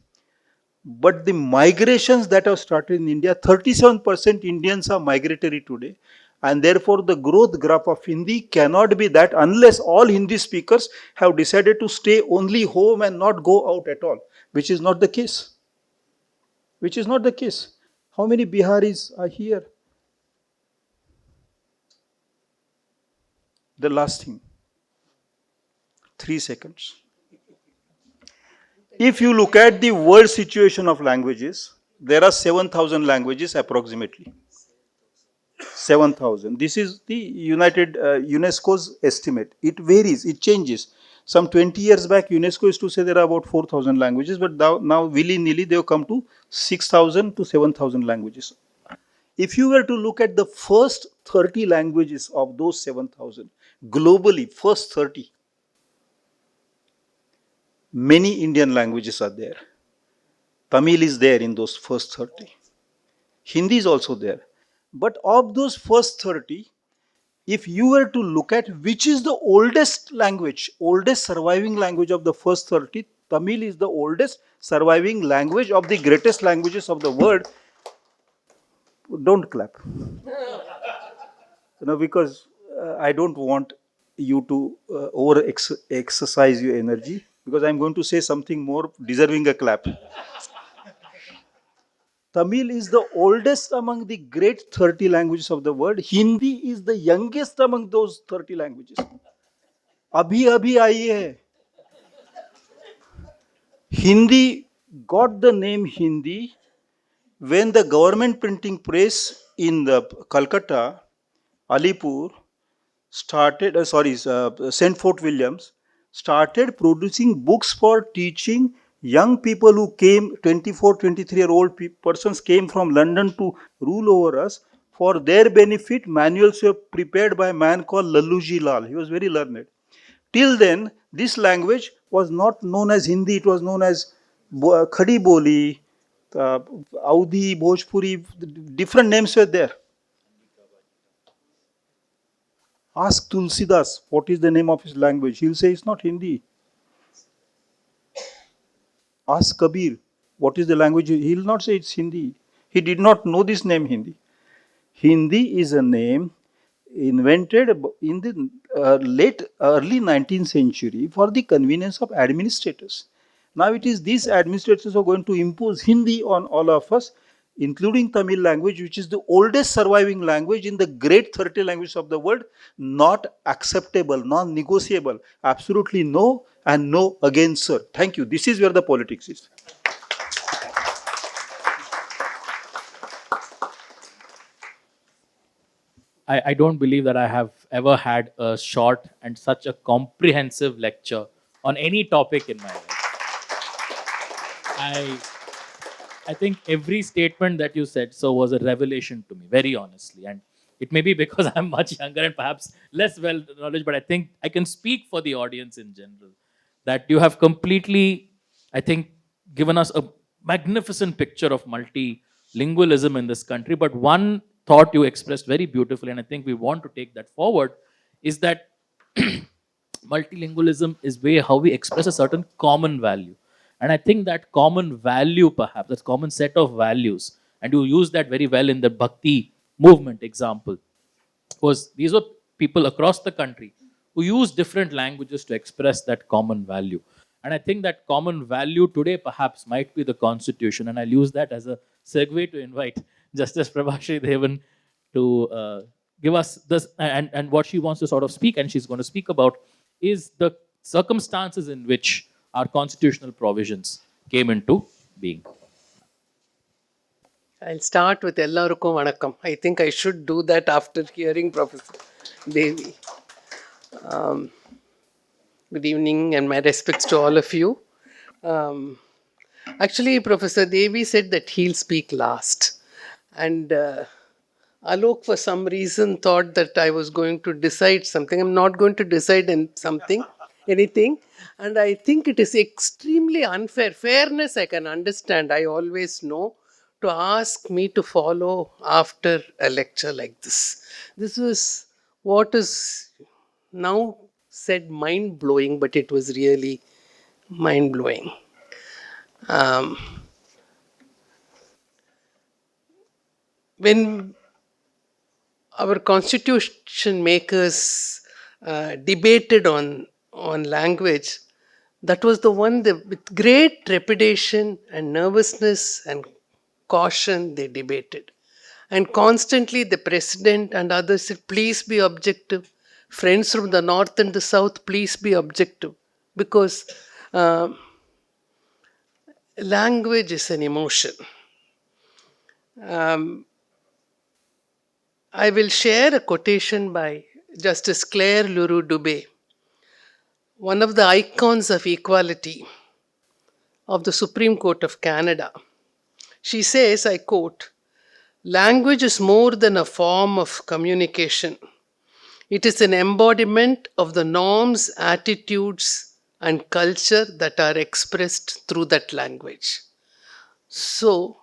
but the migrations that have started in India. 37% Indians are migratory today, and therefore the growth graph of Hindi cannot be that unless all Hindi speakers have decided to stay only home and not go out at all, which is not the case. How many Biharis are here? The last thing, 3 seconds. If you look at the world situation of languages, there are 7,000 languages approximately. 7,000. This is the UNESCO's estimate. It varies, it changes. Some 20 years back, UNESCO used to say there are about 4,000 languages, but now willy-nilly they have come to 6,000 to 7,000 languages. If you were to look at the first 30 languages of those 7,000, globally, first 30, many Indian languages are there. Tamil is there in those first 30. Hindi is also there. But of those first 30, if you were to look at which is the oldest language, oldest surviving language of the first 30, Tamil is the oldest surviving language of the greatest languages of the world. Don't clap. Because I don't want you to exercise your energy, because I'm going to say something more deserving a clap. Tamil is the oldest among the great 30 languages of the world. Hindi is the youngest among those 30 languages. Abhi आई है. Hindi got the name Hindi when the government printing press in the Calcutta, Alipur, St. Fort Williams, started producing books for teaching young people who came, 24, 23-year-old persons came from London to rule over us. For their benefit, manuals were prepared by a man called Lalluji Lal. He was very learned. Till then, this language was not known as Hindi. It was known as Khadi Boli, Audhi, Bhojpuri, different names were there. Ask Tulsidas what is the name of his language. He'll say it's not Hindi. Ask Kabir what is the language. He'll not say it's Hindi. He did not know this name Hindi. Hindi is a name invented in the early 19th century for the convenience of administrators. Now it is these administrators who are going to impose Hindi on all of us, including Tamil language, which is the oldest surviving language in the great 30 languages of the world. Not acceptable, non-negotiable. Absolutely no, and no again, sir. Thank you. This is where the politics is. I don't believe that I have ever had a short and such a comprehensive lecture on any topic in my life. I think every statement that you said so was a revelation to me, very honestly. And it may be because I'm much younger and perhaps less well knowledge, but I think I can speak for the audience in general. That you have completely, I think, given us a magnificent picture of multilingualism in this country. But one thought you expressed very beautifully, and I think we want to take that forward, is that multilingualism is way how we express a certain common value. And I think that common value, perhaps, that common set of values, and you use that very well in the Bhakti movement example, was these were people across the country who use different languages to express that common value. And I think that common value today perhaps might be the constitution. And I'll use that as a segue to invite Justice Prabhashri Devan to give us this, and what she wants to sort of speak, and she's going to speak about, is the circumstances in which our constitutional provisions came into being. I'll start with Ellarukkum Vanakkam. I think I should do that after hearing Professor Devi. Good evening and my respects to all of you. Actually, Professor Devi said that he'll speak last. And Alok, for some reason, thought that I was going to decide something. I'm not going to decide anything. And I think it is extremely unfair. Fairness I can understand, I always know, to ask me to follow after a lecture like this. This was what is now said mind-blowing, but it was really mind-blowing. When our constitution makers debated on language, that was the one that with great trepidation and nervousness and caution they debated. And constantly the president and others said, please be objective. Friends from the north and the south, please be objective. Because language is an emotion. I will share a quotation by Justice Claire Leroux-Dubé, one of the icons of equality of the Supreme Court of Canada. She says, I quote, "Language is more than a form of communication. It is an embodiment of the norms, attitudes, and culture that are expressed through that language." So,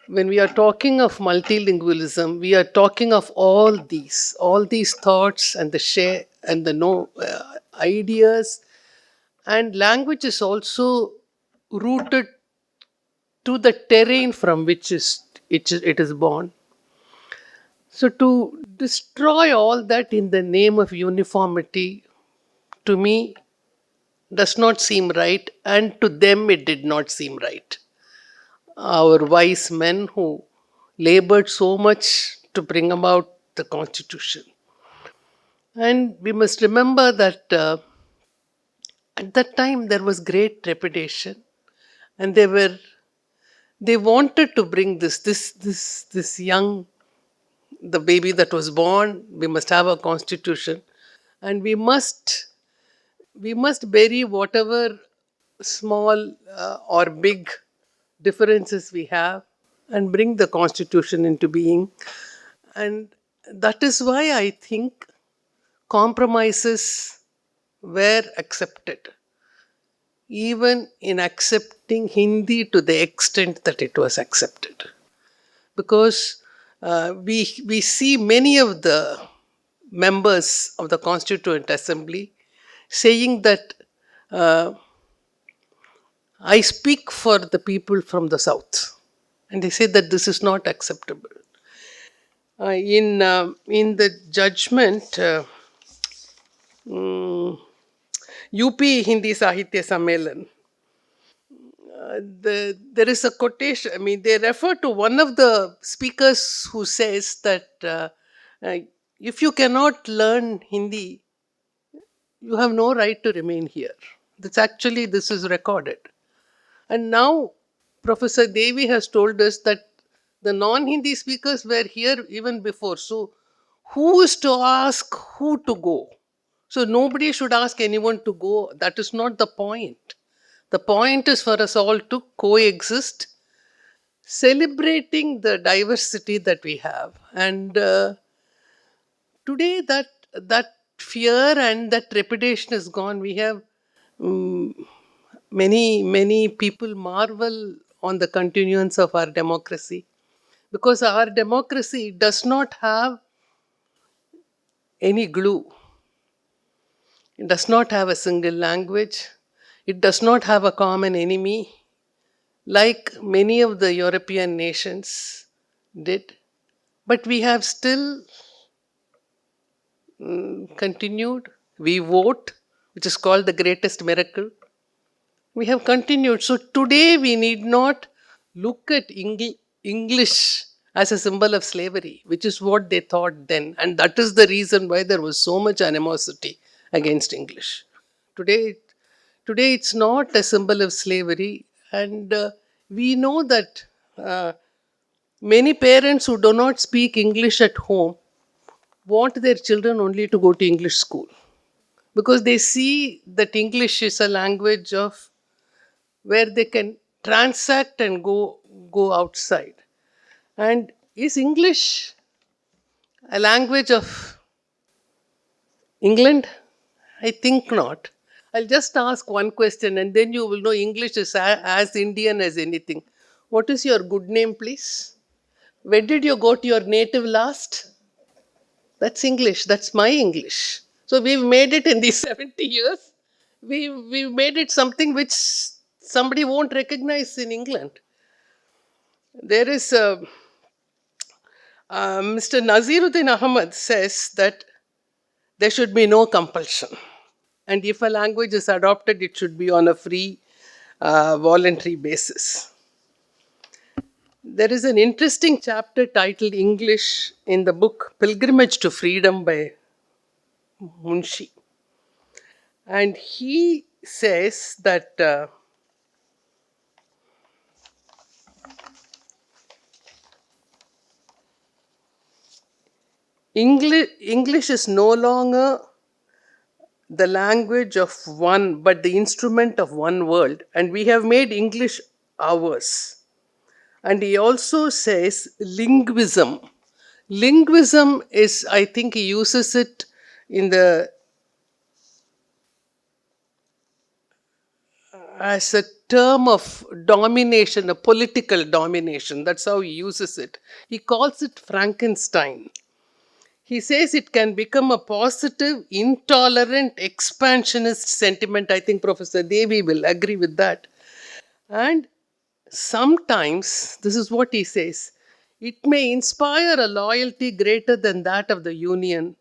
when we are talking of multilingualism, we are talking of all these thoughts and the share and the ideas. And language is also rooted to the terrain from which it is born. So to destroy all that in the name of uniformity, to me, does not seem right, and to them it did not seem right. Our wise men who labored so much to bring about the Constitution. And we must remember that at that time there was great trepidation, and they wanted to bring this young, the baby that was born. We must have a constitution, and we must bury whatever small or big differences we have and bring the constitution into being. And that is why I think compromises were accepted, even in accepting Hindi to the extent that it was accepted. Because we see many of the members of the Constituent Assembly saying that I speak for the people from the south. And they say that this is not acceptable. In the judgment, UP Hindi Sahitya Sammelan, there is a quotation. I mean, they refer to one of the speakers who says that uh, if you cannot learn Hindi, you have no right to remain here. That's actually, this is recorded. And now Professor Devi has told us that the non-Hindi speakers were here even before. So who is to ask who to go? So nobody should ask anyone to go. That is not the point. The point is for us all to coexist, celebrating the diversity that we have. And today that fear and that reputation is gone. We have many people marvel on the continuance of our democracy, because our democracy does not have any glue. It does not have a single language. It does not have a common enemy like many of the European nations did. But we have still continued. We vote, which is called the greatest miracle. We have continued. So today we need not look at English as a symbol of slavery, which is what they thought then. And that is the reason why there was so much animosity against English. Today, today it's not a symbol of slavery. And we know that many parents who do not speak English at home want their children only to go to English school, because they see that English is a language of where they can transact and go outside. And is English a language of England? I think not. I'll just ask one question and then you will know English is as Indian as anything. What is your good name, please? When did you go to your native last? That's English. That's my English. So we've made it in these 70 years. We've made it something which somebody won't recognize in England. There is Mr. Naziruddin Ahmad says that there should be no compulsion. And if a language is adopted, it should be on a free, voluntary basis. There is an interesting chapter titled English in the book Pilgrimage to Freedom by Munshi. And he says that English is no longer the language of one, but the instrument of one world. And we have made English ours. And he also says linguism. Linguism is, I think he uses it in the as a term of domination, a political domination. That's how he uses it. He calls it Frankenstein. He says it can become a positive, intolerant, expansionist sentiment. I think Professor Devi will agree with that. And sometimes, this is what he says, it may inspire a loyalty greater than that of the union.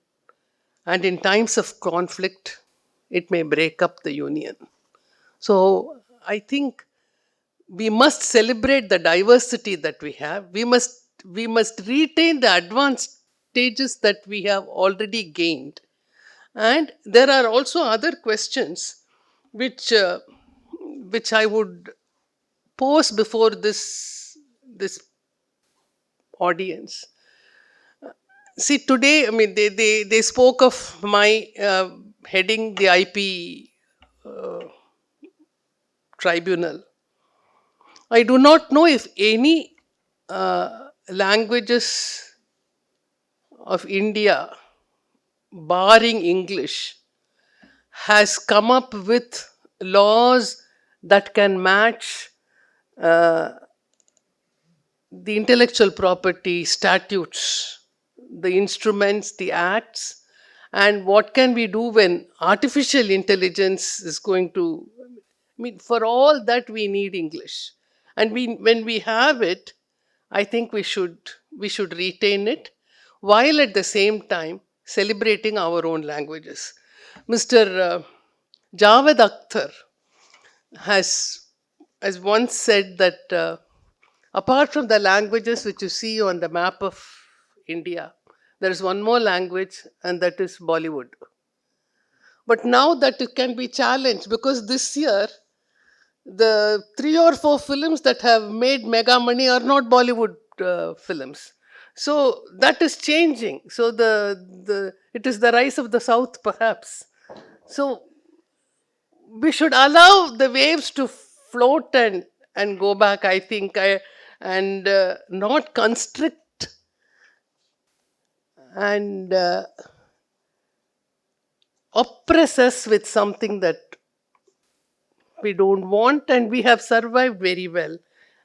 And in times of conflict, it may break up the union. So I think we must celebrate the diversity that we have. We must retain the advantages that we have already gained. And there are also other questions which I would pose before this audience. See, today, I mean, they spoke of my heading the IP tribunal. I do not know if any languages of India, barring English, has come up with laws that can match the intellectual property statutes, the instruments, the acts, and what can we do when artificial intelligence is going to, I mean, for all that we need English. And when we have it, I think we should retain it, while at the same time celebrating our own languages. Mr. Javed Akhtar has has once said that apart from the languages which you see on the map of India, there is one more language, and that is Bollywood. But now that it can be challenged, because this year the 3 or 4 films that have made mega money are not Bollywood films. So that is changing. So the it is the rise of the South, perhaps. So we should allow the waves to float and go back. I think and not constrict and oppress us with something that we don't want, and we have survived very well.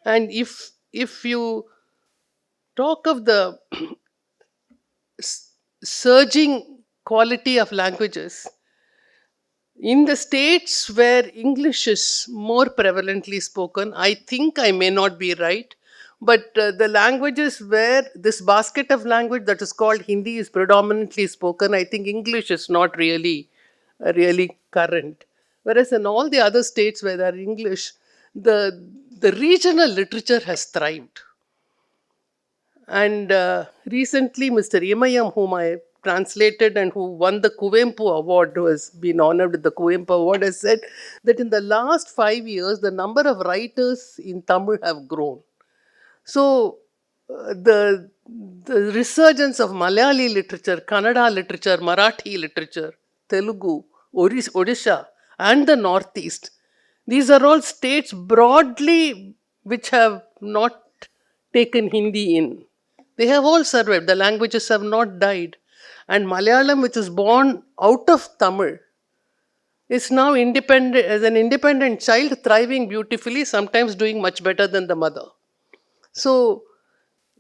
And if you talk of the surging quality of languages in the states where English is more prevalently spoken, I think I may not be right, but the languages where this basket of language that is called Hindi is predominantly spoken, I think English is not really current. Whereas in all the other states where there are English, the regional literature has thrived. And recently, Mr. Imayam, whom I translated and who won the Kuvempu Award, who has been honored with the Kuvempu Award, has said that in the last 5 years, the number of writers in Tamil have grown. So, the resurgence of Malayali literature, Kannada literature, Marathi literature, Telugu, Odisha, and the Northeast, these are all states broadly which have not taken Hindi in. They have all survived. The languages have not died. And Malayalam, which is born out of Tamil, is now independent, as an independent child, thriving beautifully, sometimes doing much better than the mother. So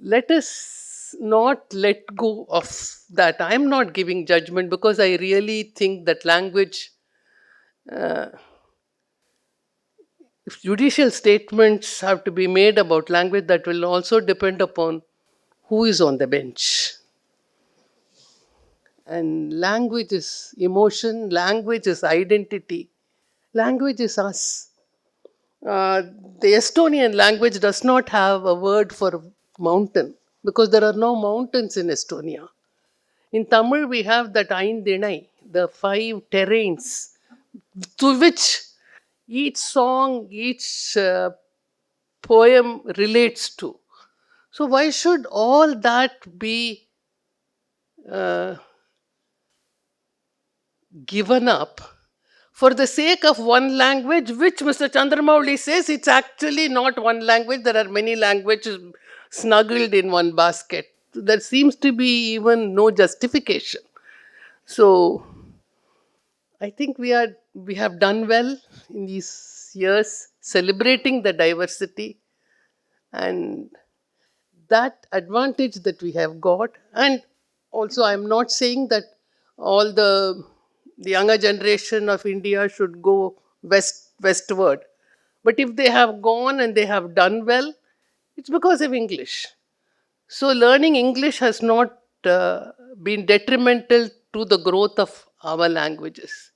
let us not let go of that. I am not giving judgment, because I really think that language, if judicial statements have to be made about language, that will also depend upon who is on the bench. And language is emotion, language is identity, language is us. The Estonian language does not have a word for mountain, because there are no mountains in Estonia. In Tamil, we have that Aindinai, the 5 terrains, to which each song, each poem relates to. So, why should all that be given up for the sake of one language, which Mr. Chandramouli says it's actually not one language, there are many languages snuggled in one basket. There seems to be even no justification. So, I think we have done well in these years celebrating the diversity and that advantage that we have got. And also, I'm not saying that all the younger generation of India should go westward. But if they have gone and they have done well, it's because of English. So learning English has not been detrimental to the growth of our languages.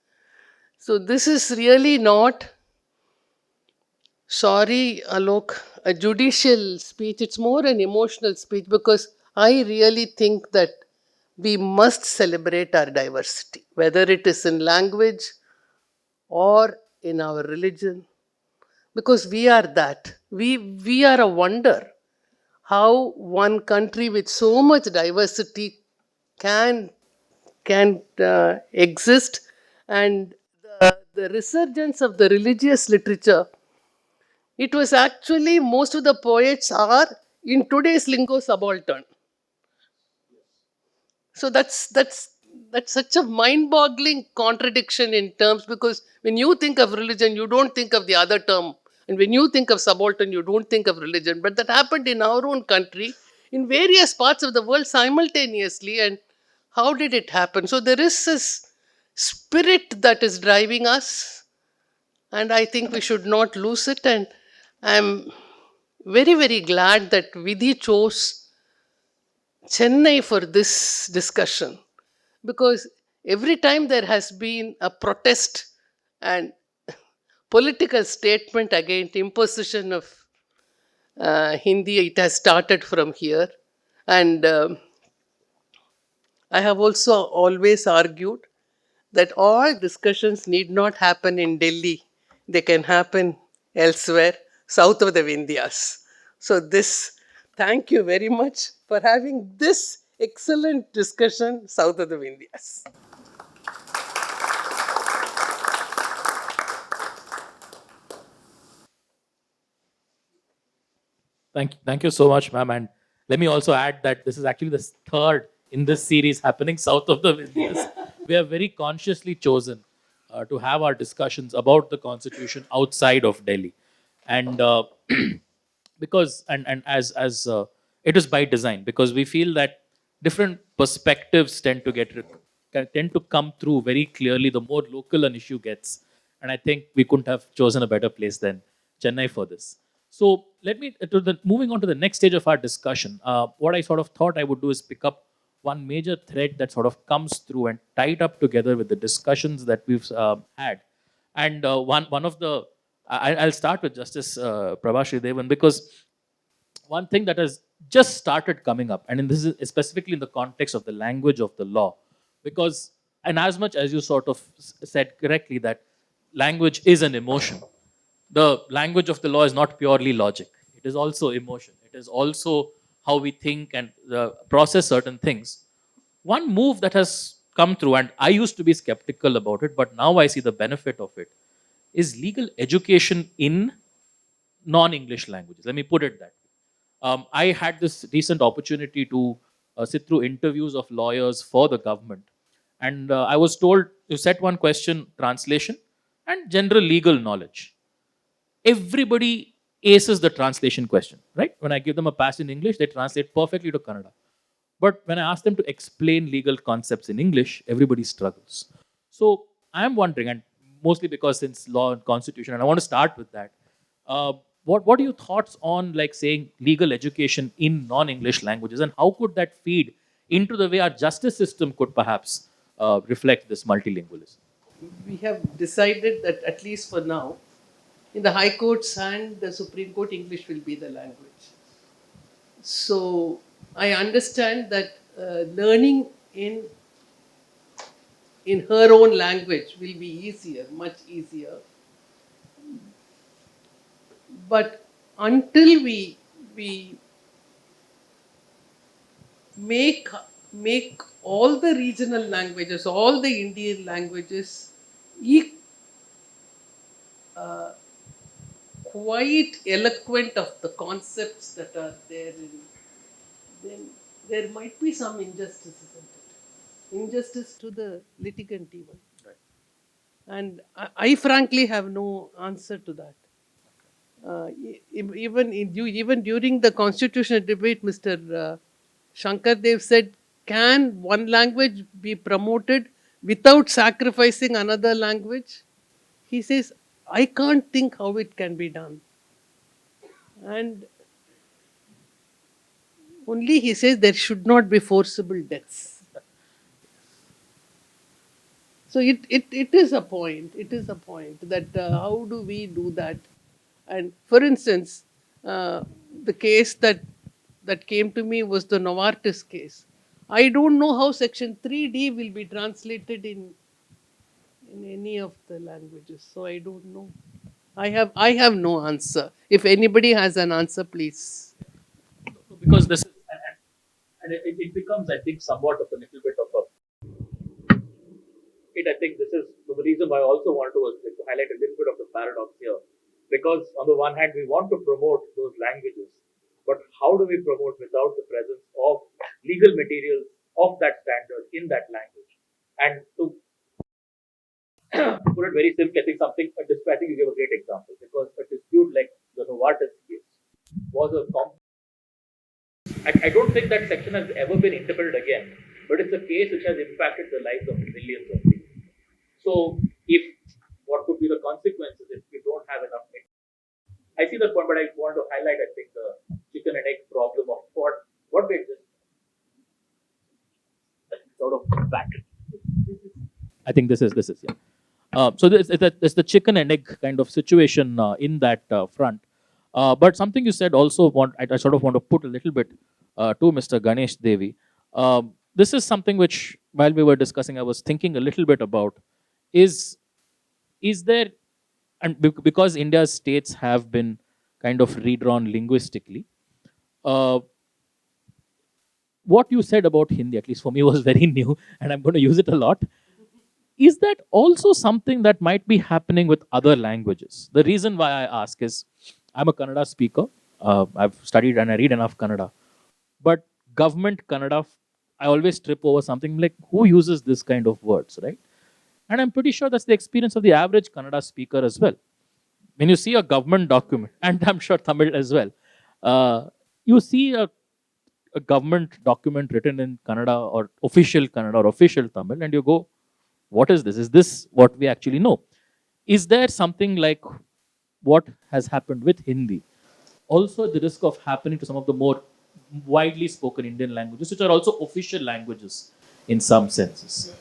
So this is really not, sorry Alok, a judicial speech. It's more an emotional speech, because I really think that we must celebrate our diversity, whether it is in language or in our religion, because we are that. We are a wonder how one country with so much diversity can exist. And the resurgence of the religious literature, it was actually, most of the poets are, in today's lingo, subaltern. So that's such a mind-boggling contradiction in terms, because when you think of religion, you don't think of the other term, and when you think of subaltern, you don't think of religion. But that happened in our own country, in various parts of the world simultaneously. And how did it happen? So there is this spirit that is driving us, and I think we should not lose it. And I'm very, very glad that Vidhi chose Chennai for this discussion, because every time there has been a protest and political statement against imposition of Hindi. It has started from here. And I have also always argued that all discussions need not happen in Delhi. They can happen elsewhere, south of the Vindhyas. So thank you very much for having this excellent discussion south of the Vindhyas. Thank you so much, ma'am. And let me also add that this is actually the third in this series happening south of the Vindhyas. We have very consciously chosen to have our discussions about the constitution outside of Delhi, and because and as it is by design, because we feel that different perspectives tend to come through very clearly the more local an issue gets, and I think we couldn't have chosen a better place than Chennai for this. So let me moving on to the next stage of our discussion. What I sort of thought I would do is pick up one major thread that sort of comes through and tie it up together with the discussions that we've had. And one of the I'll start with Justice Prabhashri Devan, because one thing that has just started coming up, and this is specifically in the context of the language of the law, because, and as much as you sort of said correctly that language is an emotion, the language of the law is not purely logic. It is also emotion. It is also how we think and process certain things. One move that has come through, and I used to be skeptical about it, but now I see the benefit of it, is legal education in non-English languages. Let me put it that way. I had this recent opportunity to sit through interviews of lawyers for the government, and I was told to set one question: translation and general legal knowledge. Everybody aces the translation question, right? When I give them a pass in English, they translate perfectly to Kannada. But when I ask them to explain legal concepts in English, everybody struggles. So I am wondering, and mostly because since law and constitution, and I want to start with that. What are your thoughts on, like, saying legal education in non-English languages, and how could that feed into the way our justice system could perhaps reflect this multilingualism? We have decided that at least for now, in the High Courts and the Supreme Court, English will be the language. So I understand that learning in her own language will be easier, much easier. But until we make all the regional languages, all the Indian languages, quite eloquent of the concepts that are there, then there might be some injustice, isn't it? Injustice to the litigant even. Right. And I frankly have no answer to that. Even during the constitutional debate, Mr. Shankar Dev said, "Can one language be promoted without sacrificing another language?" He says, "I can't think how it can be done." And only he says there should not be forcible deaths. So it is a point. It is a point that how do we do that? And for instance, the case that came to me was the Novartis case. I don't know how Section 3D will be translated in any of the languages. So I don't know. I have no answer. If anybody has an answer, please. Because this is, and it becomes, I think, somewhat of a little bit of a. I think this is the reason why I also want to highlight a little bit of the paradox here. Because on the one hand, we want to promote those languages, but how do we promote without the presence of legal materials of that standard in that language? And to put it very simply, I think I think you gave a great example, because a dispute like the Novartis case was I don't think that section has ever been interpreted again, but it's a case which has impacted the lives of millions of people. So, if what could be the consequences if we don't have enough? I see that point, but I want to highlight, I think, the chicken and egg problem of what we just sort of back. I think this is yeah. So there's the chicken and egg kind of situation in that front. But something you said also I sort of want to put a little bit to Mr. Ganesh Devi. This is something which, while we were discussing, I was thinking a little bit about. Is there, and because India's states have been kind of redrawn linguistically, uh, what you said about Hindi, at least for me, was very new, and I'm going to use it a lot. Is that also something that might be happening with other languages? The reason why I ask is I'm a Kannada speaker. I've studied and I read enough Kannada. But government Kannada, I always trip over something like who uses this kind of words, right? And I'm pretty sure that's the experience of the average Kannada speaker as well. When you see a government document, and I'm sure Tamil as well, you see a government document written in Kannada or official Tamil, and you go, what is this? Is this what we actually know? Is there something like what has happened with Hindi? Also, the risk of happening to some of the more widely spoken Indian languages, which are also official languages in some senses.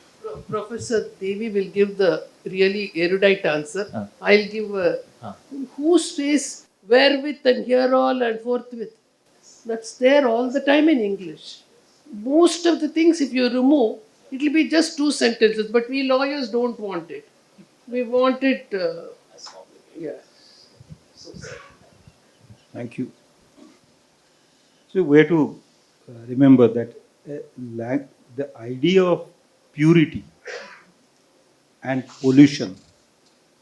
Professor Devi will give the really erudite answer. Ah. I'll give a Ah. who stays wherewith and here all and forthwith. That's there all the time in English. Most of the things, if you remove, it will be just two sentences, but we lawyers don't want it. We want it, yeah. Thank you. So, way to remember that the idea of purity and pollution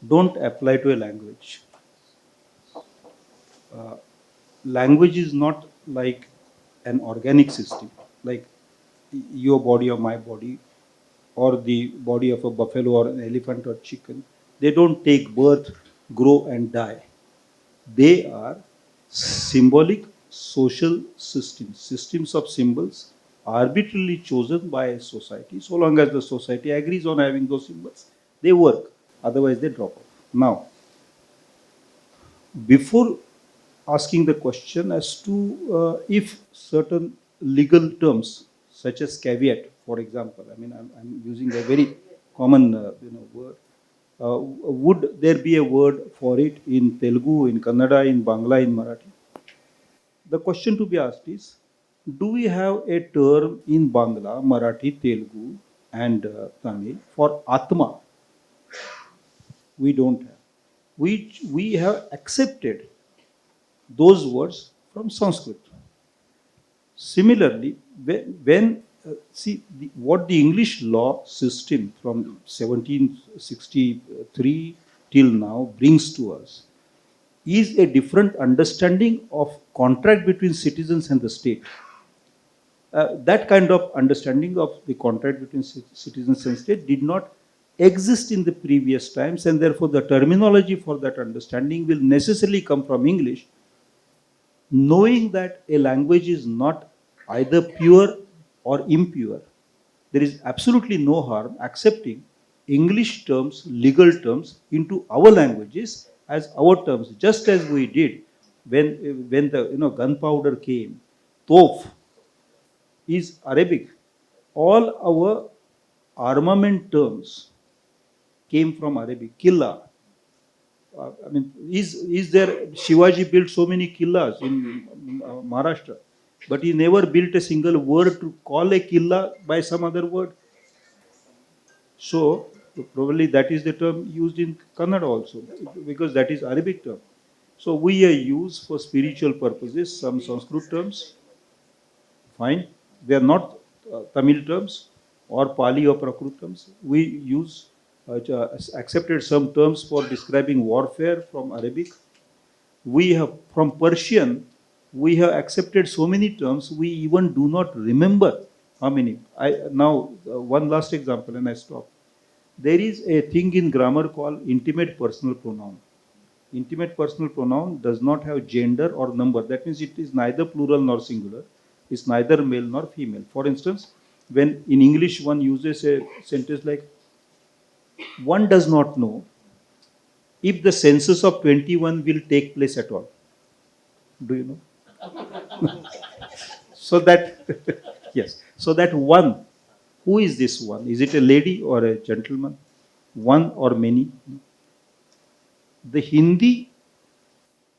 don't apply to a language. Language is not like an organic system, like your body or my body, or the body of a buffalo or an elephant or chicken. They don't take birth, grow, and die. They are symbolic social systems of symbols arbitrarily chosen by a society. So long as the society agrees on having those symbols, they work. Otherwise, they drop off. Now, before asking the question as to if certain legal terms, such as caveat, for example, I mean, I'm using a very common word. Would there be a word for it in Telugu, in Kannada, in Bangla, in Marathi? The question to be asked is, do we have a term in Bangla, Marathi, Telugu, and Tamil for Atma? We don't have. We have accepted those words from Sanskrit. Similarly, when see what the English law system from 1763 till now brings to us is a different understanding of contract between citizens and the state. That kind of understanding of the contract between citizens and state did not exist in the previous times, and therefore the terminology for that understanding will necessarily come from English. Knowing that a language is not either pure or impure, there is absolutely no harm accepting English terms, legal terms, into our languages as our terms, just as we did when the gunpowder came. Tof is Arabic. All our armament terms came from Arabic. Killa. I mean, is there Shivaji built so many killas in Maharashtra, but he never built a single word to call a killa by some other word. So probably that is the term used in Kannada also, because that is Arabic term. So we use for spiritual purposes some Sanskrit terms. Fine, they are not Tamil terms or Pali or Prakrit terms. We use accepted some terms for describing warfare from Arabic. We have from Persian, we have accepted so many terms we even do not remember how many. Now one last example and I stop. There is a thing in grammar called intimate personal pronoun. Intimate personal pronoun does not have gender or number. That means it is neither plural nor singular. It's neither male nor female. For instance, when in English one uses a sentence like, one does not know if the census of 21 will take place at all. Do you know? So that, yes. So that one, who is this one? Is it a lady or a gentleman? one or many. The Hindi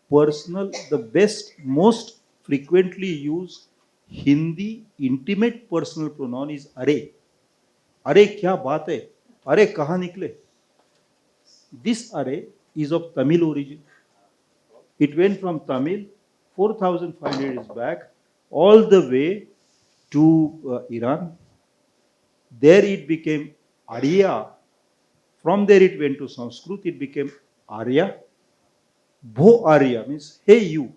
personal, the best, most frequently used Hindi intimate personal pronoun is अरे. अरे क्या बात है? अरे कहाँ निकले? This अरे is of Tamil origin. It went from Tamil 4,500 years back all the way to Iran. There it became Arya. From there it went to Sanskrit. It became Arya. Bho Arya means hey you,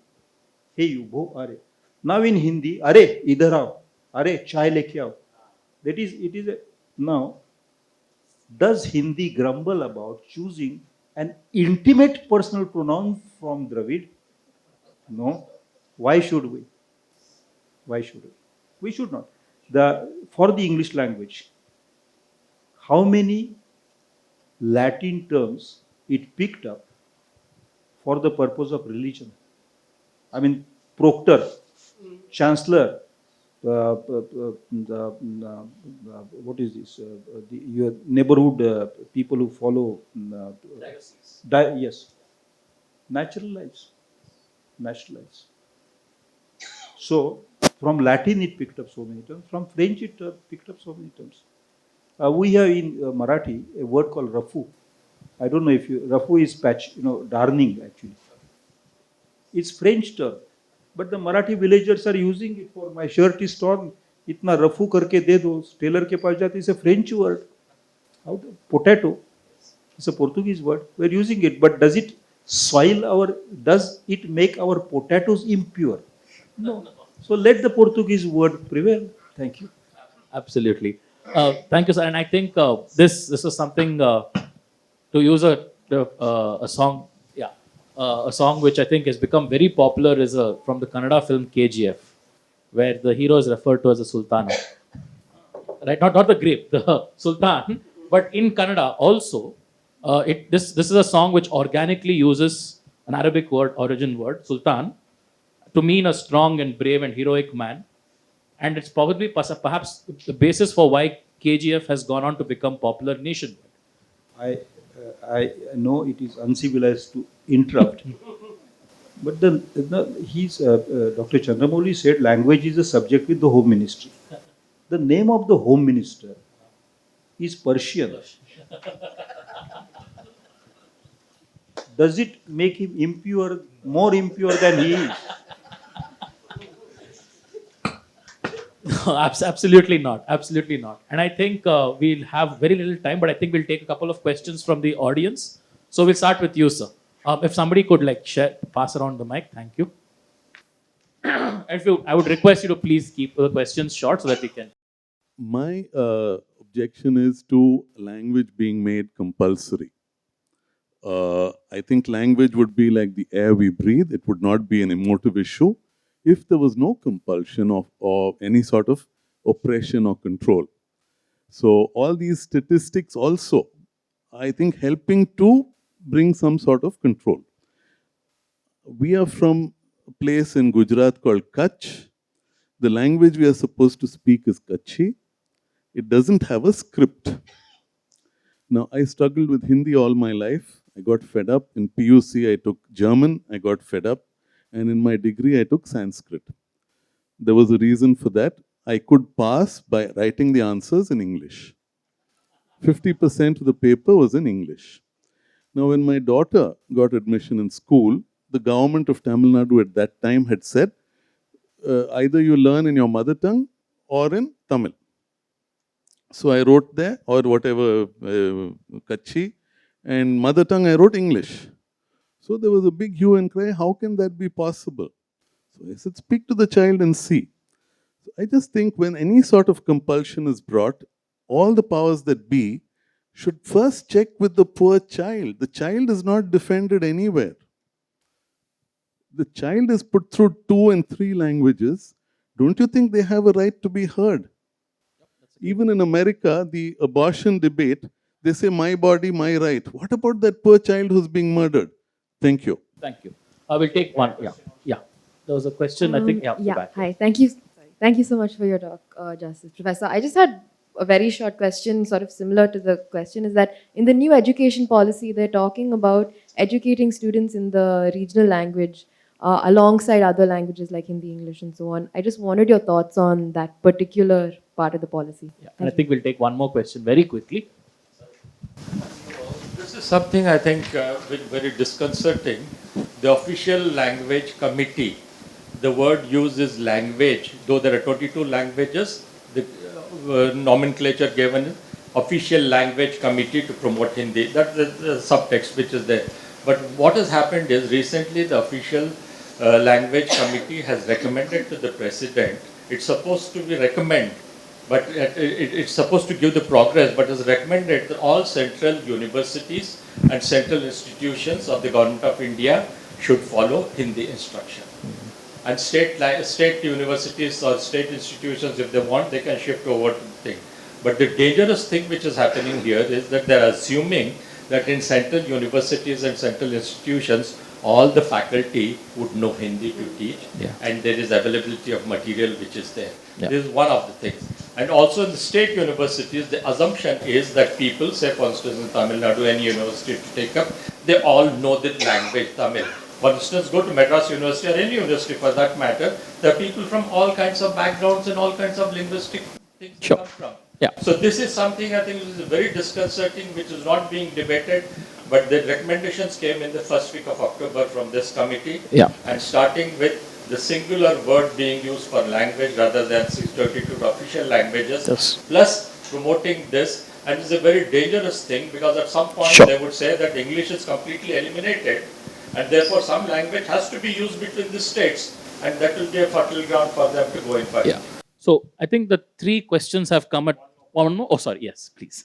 Bho Arya. Now in Hindi, Are idhar aao, Are chai leke aao. That is, it is a, now. Does Hindi grumble about choosing an intimate personal pronoun from Dravid? No. Why should we? Why should we? We should not. For the English language, how many Latin terms it picked up for the purpose of religion? I mean, proctor, chancellor, what is this? Your neighborhood people who follow. Yes, natural lives. Natural lives. So, from Latin it picked up so many terms. From French it picked up so many terms. We have in Marathi a word called rafu. I don't know if you, rafu is patch, darning actually. It's French term, but the Marathi villagers are using it for my shirt is torn. इतना रफू करके दे दो Taylor के पास जाते. It's a French word. How to, potato. It's a Portuguese word. We're using it, but does it soil our? Does it make our potatoes impure? No. So let the Portuguese word prevail. Thank you. Absolutely. Thank you, sir. And I think this is something to use a song. Yeah, a song which I think has become very popular is from the Kannada film KGF, where the hero is referred to as a sultana. Right? Not the grape, the sultan. But in Kannada also, this is a song which organically uses an Arabic origin word, sultan, to mean a strong and brave and heroic man. And it's probably perhaps the basis for why KGF has gone on to become popular nationwide. I know it is uncivilized to interrupt, but Dr. Chandramouli said language is a subject with the Home Ministry. The name of the Home Minister is Persian. Does it make him impure, more impure than he is? No, absolutely not. Absolutely not. And I think we'll have very little time, but I think we'll take a couple of questions from the audience. So we'll start with you, sir. If somebody could pass around the mic, thank you. I would request you to please keep the questions short so that we can. My objection is to language being made compulsory. I think language would be like the air we breathe. It would not be an emotive issue if there was no compulsion of any sort of oppression or control. So all these statistics also, I think, helping to bring some sort of control. We are from a place in Gujarat called Kutch. The language we are supposed to speak is Kutchi. It doesn't have a script. Now, I struggled with Hindi all my life. I got fed up. In PUC, I took German. I got fed up. And in my degree, I took Sanskrit. There was a reason for that. I could pass by writing the answers in English. 50% of the paper was in English. Now, when my daughter got admission in school, the government of Tamil Nadu at that time had said, either you learn in your mother tongue or in Tamil. So I wrote there, or whatever, Kutchi, and mother tongue I wrote English. So there was a big hue and cry, how can that be possible? So I said, speak to the child and see. So I just think when any sort of compulsion is brought, all the powers that be should first check with the poor child. The child is not defended anywhere. The child is put through 2 and 3 languages. Don't you think they have a right to be heard? Even in America, the abortion debate, they say, my body, my right. What about that poor child who's being murdered? Thank you. Thank you. I will take one. Yeah. There was a question, I think. Yeah. Hi. Thank you. Thank you so much for your talk, Justice Professor. I just had a very short question, sort of similar to the question, is that in the new education policy, they're talking about educating students in the regional language alongside other languages like Hindi, English, and so on. I just wanted your thoughts on that particular part of the policy. Yeah. And I Thank you. think we'll take one more question very quickly. This is something I think very disconcerting. The official language committee, the word used is language, though there are 22 languages, the nomenclature given official language committee to promote Hindi. That's the subtext which is there. But what has happened is recently the official language committee has recommended to the president, it's supposed to be recommend, but it's supposed to give the progress, but it's recommended that all central universities and central institutions of the government of India should follow Hindi instruction. And state universities or state institutions, if they want, they can shift over to the thing. But the dangerous thing which is happening here is that they're assuming that in central universities and central institutions, all the faculty would know Hindi to teach, and there is availability of material which is there. This is one of the things. And also in the state universities, the assumption is that people, say for instance in Tamil Nadu, any university to take up, they all know the language Tamil. For instance, go to Madras University or any university for that matter, there are people from all kinds of backgrounds and all kinds of linguistic things they come from. Yeah. So this is something I think is very disconcerting, which is not being debated, but the recommendations came in the first week of October from this committee. Yeah. And starting with the singular word being used for language rather than 632 official languages, plus promoting this. And it's a very dangerous thing because at some point they would say that English is completely eliminated and therefore some language has to be used between the states, and that will be a fertile ground for them to go in for. Yeah. So I think the three questions have come at one more. Oh, sorry. Yes, please.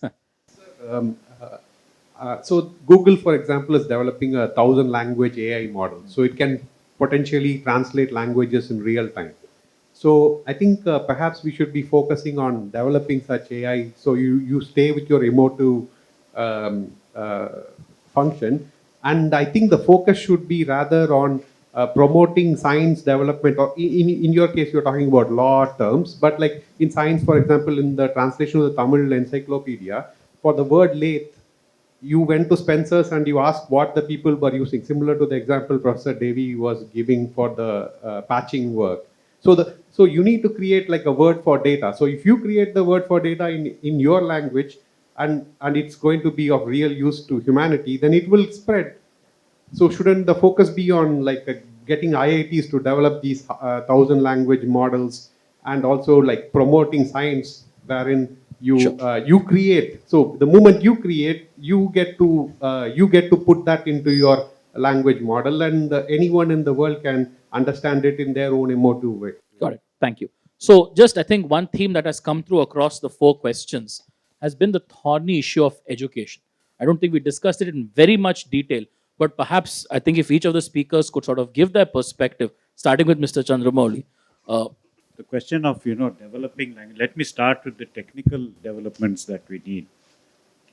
So Google, for example, is developing a 1,000-language AI model. So it can potentially translate languages in real time. So I think perhaps we should be focusing on developing such AI. So you stay with your emotive function. And I think the focus should be rather on promoting science development, or in your case, you're talking about law terms, but like in science, for example, in the translation of the Tamil encyclopedia, for the word lathe, you went to Spencer's and you asked what the people were using, similar to the example Professor Devi was giving for the patching work. So you need to create like a word for data. So if you create the word for data in your language, and it's going to be of real use to humanity, then it will spread. So shouldn't the focus be on like getting IITs to develop these 1,000-language models, and also like promoting science wherein you create. So the moment you create, you get to put that into your language model, and anyone in the world can understand it in their own emotive way. Got it. Thank you. So just I think one theme that has come through across the four questions has been the thorny issue of education. I don't think we discussed it in very much detail, but perhaps I think if each of the speakers could sort of give their perspective, starting with Mr. Chandramouli. The question of, developing language, let me start with the technical developments that we need.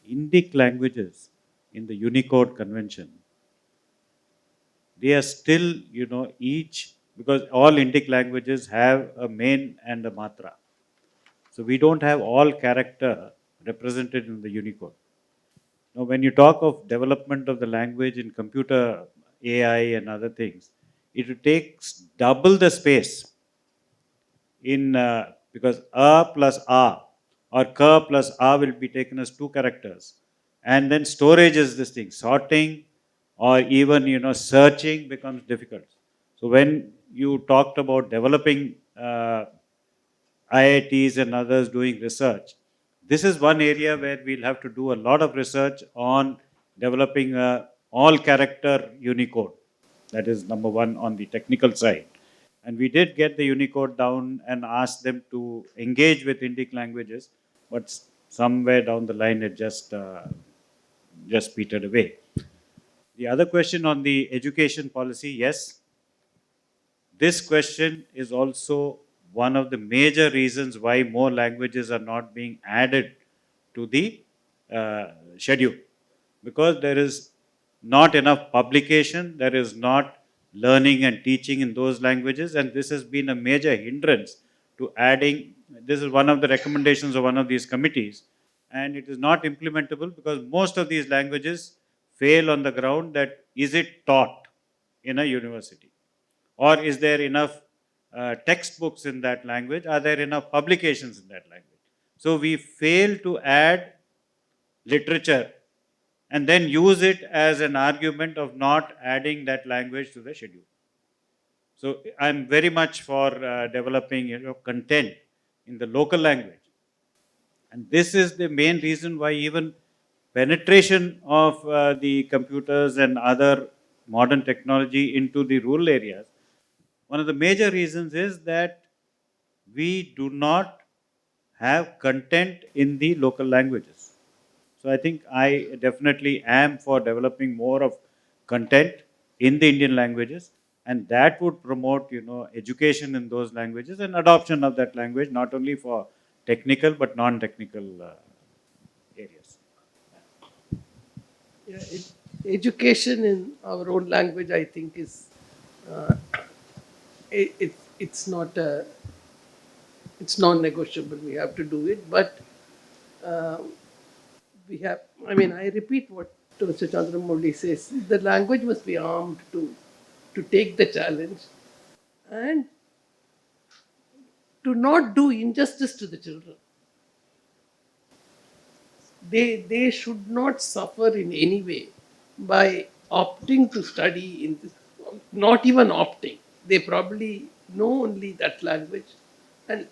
Indic languages in the Unicode Convention, they are still, each, because all Indic languages have a main and a matra. So we don't have all character represented in the Unicode. Now, when you talk of development of the language in computer AI and other things, it takes double the space in because a plus a or ka plus a will be taken as two characters, and then storage is this thing, sorting or even searching becomes difficult. So when you talked about developing IITs and others doing research, this is one area where we'll have to do a lot of research on developing a all character Unicode. That is number one on the technical side. And we did get the Unicode down and asked them to engage with Indic languages, but somewhere down the line it just petered away. The other question on the education policy, yes, this question is also one of the major reasons why more languages are not being added to the schedule, because there is not enough publication, there is not learning and teaching in those languages, and this has been a major hindrance to adding, this is one of the recommendations of one of these committees, and it is not implementable because most of these languages fail on the ground that is it taught in a university? Or is there enough textbooks in that language? Are there enough publications in that language? So we fail to add literature and then use it as an argument of not adding that language to the schedule. So I'm very much for developing content in the local language. And this is the main reason why even penetration of the computers and other modern technology into the rural areas, one of the major reasons is that we do not have content in the local languages. So I think I definitely am for developing more of content in the Indian languages, and that would promote, education in those languages and adoption of that language, not only for technical but non-technical areas. Yeah, education in our own language, I think, is it's not it's non-negotiable. We have to do it, but we have. I mean, I repeat what Mr. Chandramouli says: the language must be armed to take the challenge and to not do injustice to the children. They should not suffer in any way by opting to study in this, not even opting. They probably know only that language, and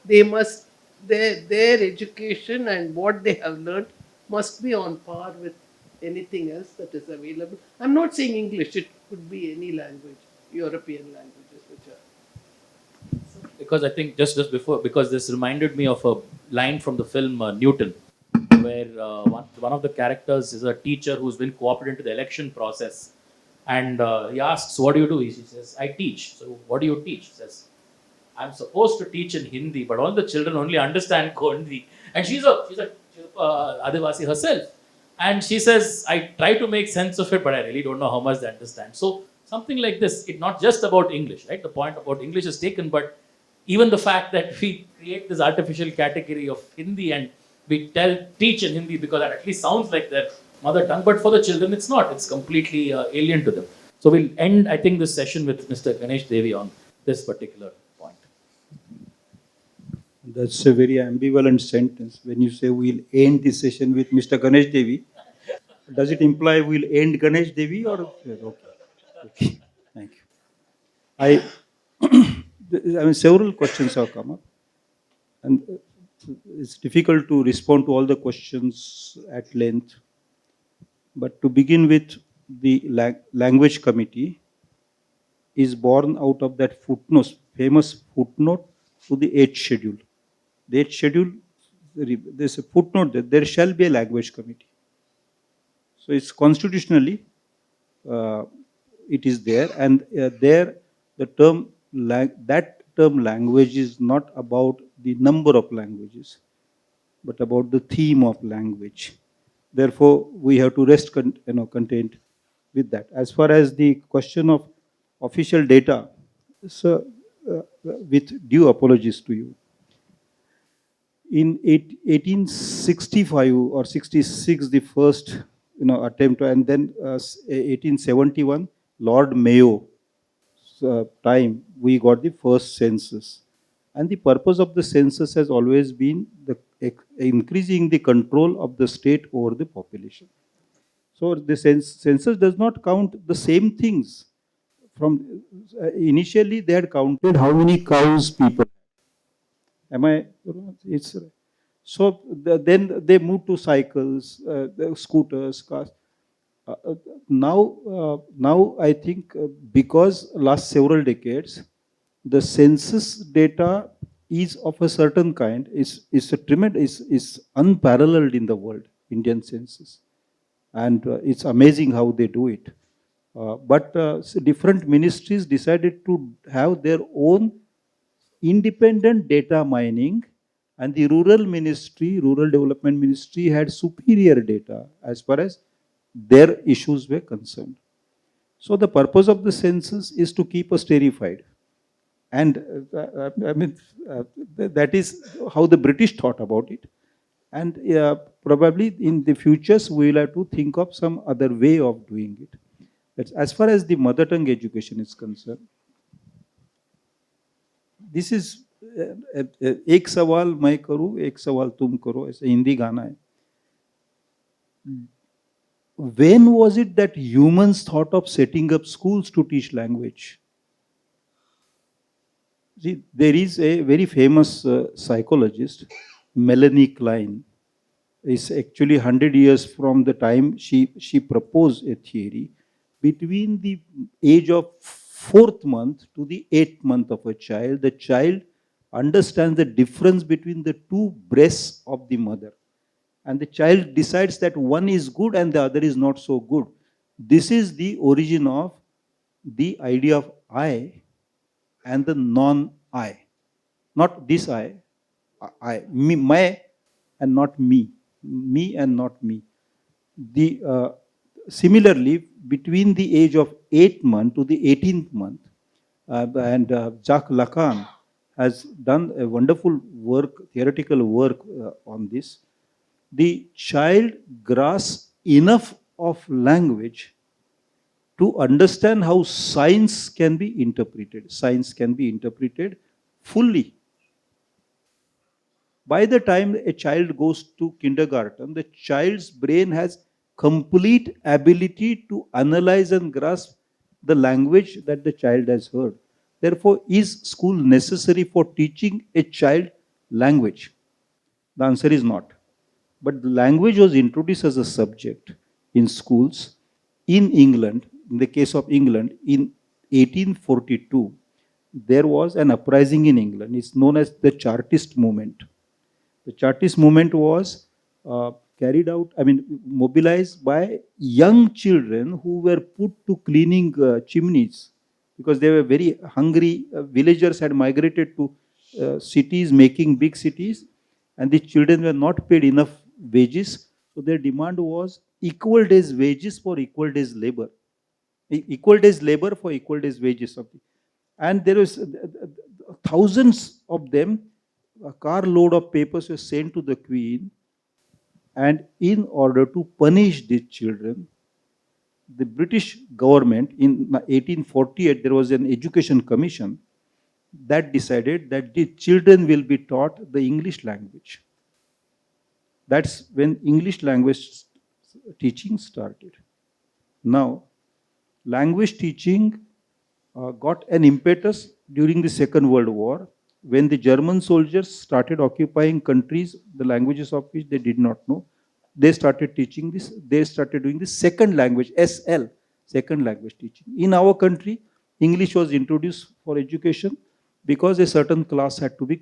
they must their education and what they have learned must be on par with anything else that is available. I'm not saying English; it could be any language, European languages, which are. Because I think just before, because this reminded me of a line from the film Newton, where one of the characters is a teacher who's been coopted into the election process, and he asks, "What do you do?" He says, "I teach." So, what do you teach? He says, "I'm supposed to teach in Hindi, but all the children only understand Hindi." And she's a Adivasi herself, and she says, "I try to make sense of it, but I really don't know how much they understand." So something like this, it's not just about English, right? The point about English is taken, but even the fact that we create this artificial category of Hindi and we teach in Hindi because that at least sounds like their mother tongue, but for the children it's not. It's completely alien to them. So we'll end, I think, this session with Mr. Ganesh Devi on this particular point. That's a very ambivalent sentence. When you say we'll end this session with Mr. Ganesh Devi, does it imply we'll end Ganesh Devi or okay? Thank you. I mean, several questions have come up, and it's difficult to respond to all the questions at length. But to begin with, the language committee is born out of that footnote, famous footnote to the 8th schedule. The 8th schedule, there's a footnote that there shall be a language committee. So it's constitutionally, it is there, and there the term language is not about the number of languages, but about the theme of language. Therefore, we have to rest content with that. As far as the question of official data, so with due apologies to you, in 1865 or 66, the first attempt, and then 1871, Lord Mayo time, we got the first census. And the purpose of the census has always been increasing the control of the state over the population. So the census does not count the same things. From initially, they had counted how many cows people. Am I? It's so then they moved to cycles, scooters, cars. Now I think because last several decades, the census data is of a certain kind, is unparalleled in the world, Indian census. And it's amazing how they do it. But different ministries decided to have their own independent data mining, and the rural development ministry had superior data as far as their issues were concerned. So the purpose of the census is to keep us terrified. And I mean, that is how the British thought about it. And probably in the futures, we will have to think of some other way of doing it. That's as far as the mother tongue education is concerned. This is एक सवाल मैं करूं, एक सवाल तुम करो, ऐसे हिंदी गाना है. When was it that humans thought of setting up schools to teach language? See, there is a very famous psychologist, Melanie Klein. It's actually 100 years from the time she proposed a theory. Between the age of 4th month to the 8th month of a child, the child understands the difference between the two breasts of the mother. And the child decides that one is good and the other is not so good. This is the origin of the idea of I and the non-I. Not this I, me, my, and not me. Me and not me. Similarly, between the age of 8th month to the 18th month, and Jacques Lacan has done a wonderful work, theoretical work on this. The child grasps enough of language to understand how science can be interpreted. Science can be interpreted fully. By the time a child goes to kindergarten, the child's brain has complete ability to analyze and grasp the language that the child has heard. Therefore, is school necessary for teaching a child language? The answer is not. But the language was introduced as a subject in schools in England. In the case of England, in 1842, there was an uprising in England. It's known as the Chartist movement. The Chartist movement was mobilized by young children who were put to cleaning chimneys because they were very hungry. Villagers had migrated to cities, making big cities, and the children were not paid enough wages. So their demand was equal days wages for equal days labor. Equal days labor for equal days wages. And there was thousands of them. A carload of papers were sent to the Queen, and in order to punish these children, the British government in 1848, there was an education commission that decided that the children will be taught the English language. That's when English language teaching started. Now, language teaching got an impetus during the Second World War, when the German soldiers started occupying countries, the languages of which they did not know. They started teaching this. They started doing the second language, SL, second language teaching. In our country, English was introduced for education because a certain class had to be.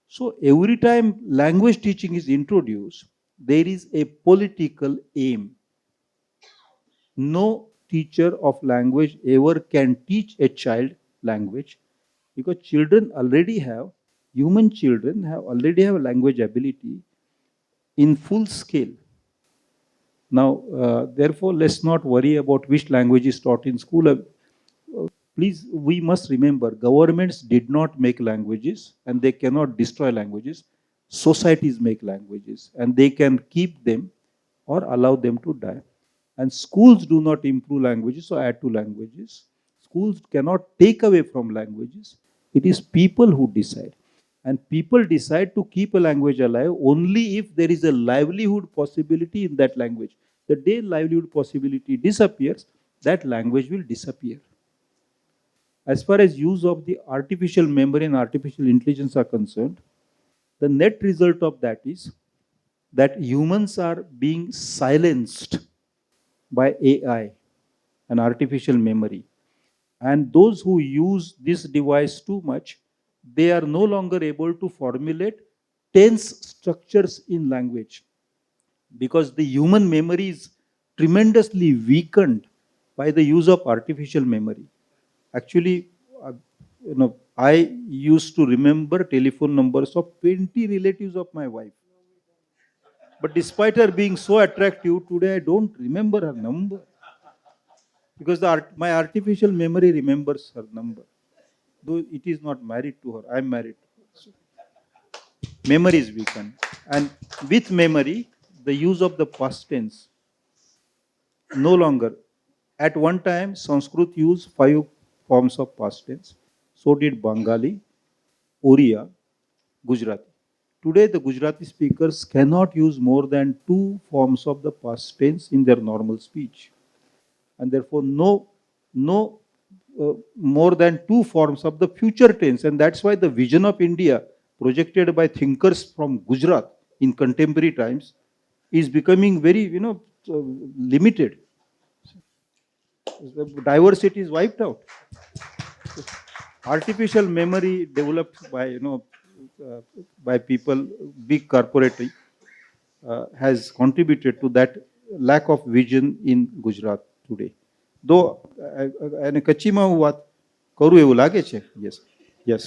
So every time language teaching is introduced, there is a political aim. No teacher of language ever can teach a child language, because children already have, human children already have language ability in full scale. Now, therefore, let's not worry about which language is taught in school. Please, we must remember, governments did not make languages and they cannot destroy languages. Societies make languages and they can keep them or allow them to die. And schools do not improve languages or add to languages. Schools cannot take away from languages. It is people who decide. And people decide to keep a language alive only if there is a livelihood possibility in that language. The day livelihood possibility disappears, that language will disappear. As far as use of the artificial memory and artificial intelligence are concerned, the net result of that is that humans are being silenced by AI and artificial memory. And those who use this device too much, they are no longer able to formulate tense structures in language, because the human memory is tremendously weakened by the use of artificial memory. Actually, I used to remember telephone numbers of 20 relatives of my wife. But despite her being so attractive, today I don't remember her number, because my artificial memory remembers her number. though it is not married to her, I am married. Memory is weakened. And with memory, the use of the past tense no longer. At one time, Sanskrit used 5 forms of past tense. So did Bengali, Oriya, Gujarati. Today, the Gujarati speakers cannot use more than 2 forms of the past tense in their normal speech, and therefore no more than 2 forms of the future tense. And that's why the vision of India projected by thinkers from Gujarat in contemporary times is becoming very limited. The diversity is wiped out. Artificial memory developed by by people, big corporate, has contributed to that lack of vision in Gujarat today. Though અને કચ્છીમાં હું વાત કરું એવું લાગે છે. Yes, yes,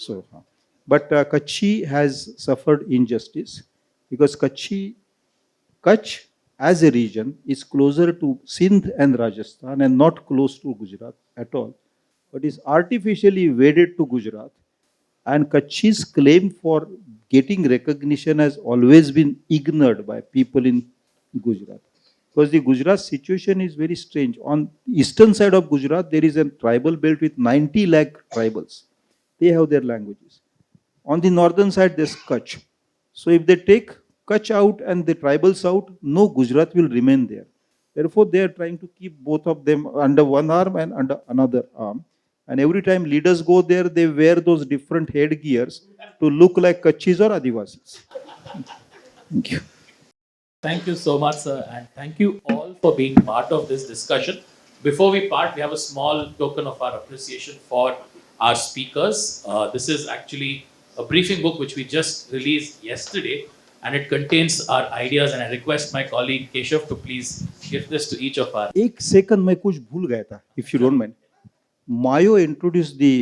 so but Kutchi has suffered injustice because Kutch as a region is closer to Sindh and Rajasthan and not close to Gujarat at all, but is artificially wedded to Gujarat. And Kutchi's claim for getting recognition has always been ignored by people in Gujarat. Because the Gujarat situation is very strange. On eastern side of Gujarat, there is a tribal belt with 90 lakh tribals. They have their languages. On the northern side, there's Kutch. So if they take Kutch out and the tribals out, no Gujarat will remain there. Therefore, they are trying to keep both of them under one arm and under another arm. And every time leaders go there, they wear those different headgears to look like Kutchis or Adivasis. Thank you. Thank you so much, sir, and thank you all for being part of this discussion. Before we part, we have a small token of our appreciation for our speakers. This is actually a briefing book which we just released yesterday, and it contains our ideas, and I request my colleague Keshav to please give this to each of our. एक second मैं कुछ भूल गया था, if you don't mind. Mayo introduced the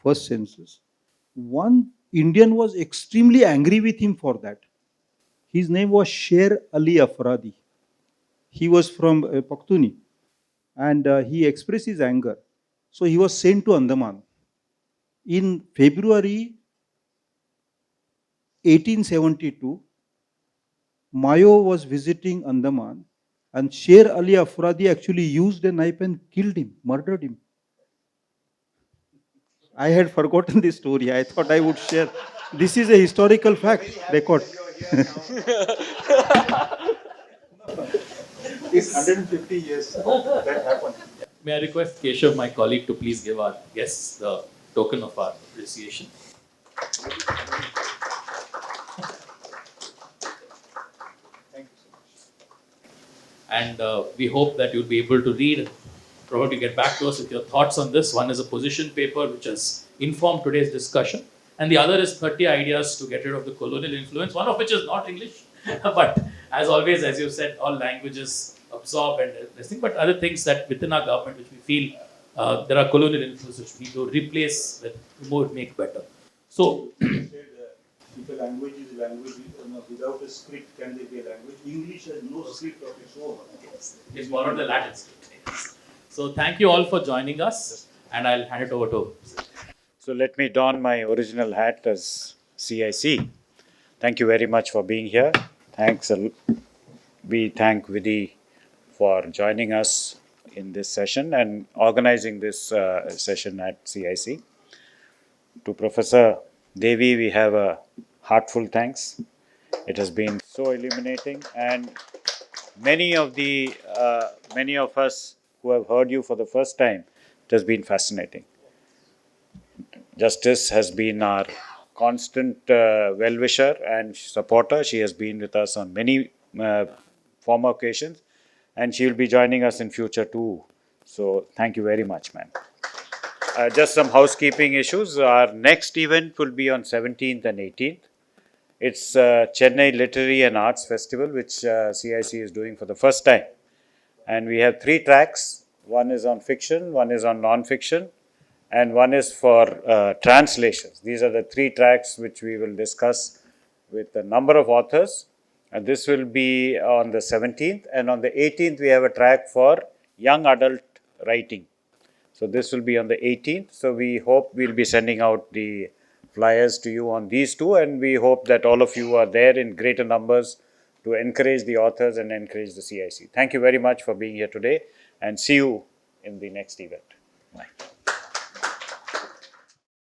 first census. One Indian was extremely angry with him for that. His name was Sher Ali Afradi. He was from Pakhtuni, and he expressed his anger. So he was sent to Andaman. In February 1872, Mayo was visiting Andaman, and Sher Ali Afradi actually used a knife and killed him, murdered him. I had forgotten this story. I thought I would share. This is a historical fact, record. It's 150 years that happened. May I request Keshav, my colleague, to please give our guests the token of our appreciation. Thank you so much. And we hope that you'll be able to read, probably get back to us with your thoughts on this. One is a position paper which has informed today's discussion, and the other is 30 ideas to get rid of the colonial influence, one of which is not English. But as always, as you said, all languages absorb and everything, but other things that within our government which we feel there are colonial influences which we need to replace with more, make better. So, If a language is language, without a script, can there be a language? English has no script of its own. it's borrowed the Latin script. So thank you all for joining us, and I'll hand it over to. So let me don my original hat as CIC. Thank you very much for being here. We thank Vidhi for joining us in this session and organizing this session at CIC. To Professor Devi, we have a heartfelt thanks. It has been so illuminating, and many of us who have heard you for the first time, it has been fascinating. Justice has been our constant well-wisher and supporter. She has been with us on many former occasions, and she will be joining us in future too. So thank you very much, ma'am. Just some housekeeping issues. Our next event will be on 17th and 18th. It's Chennai Literary and Arts Festival, which CIC is doing for the first time. And we have 3 tracks. One is on fiction, one is on non-fiction, and one is for translations. These are the 3 tracks which we will discuss with a number of authors. And this will be on the 17th. And on the 18th, we have a track for young adult writing. So So this will be on the 18th. So we hope we'll be sending out the flyers to you on these two, and we hope that all of you are there in greater numbers to encourage the authors and encourage the CIC. Thank you very much for being here today, and see you in the next event. Bye.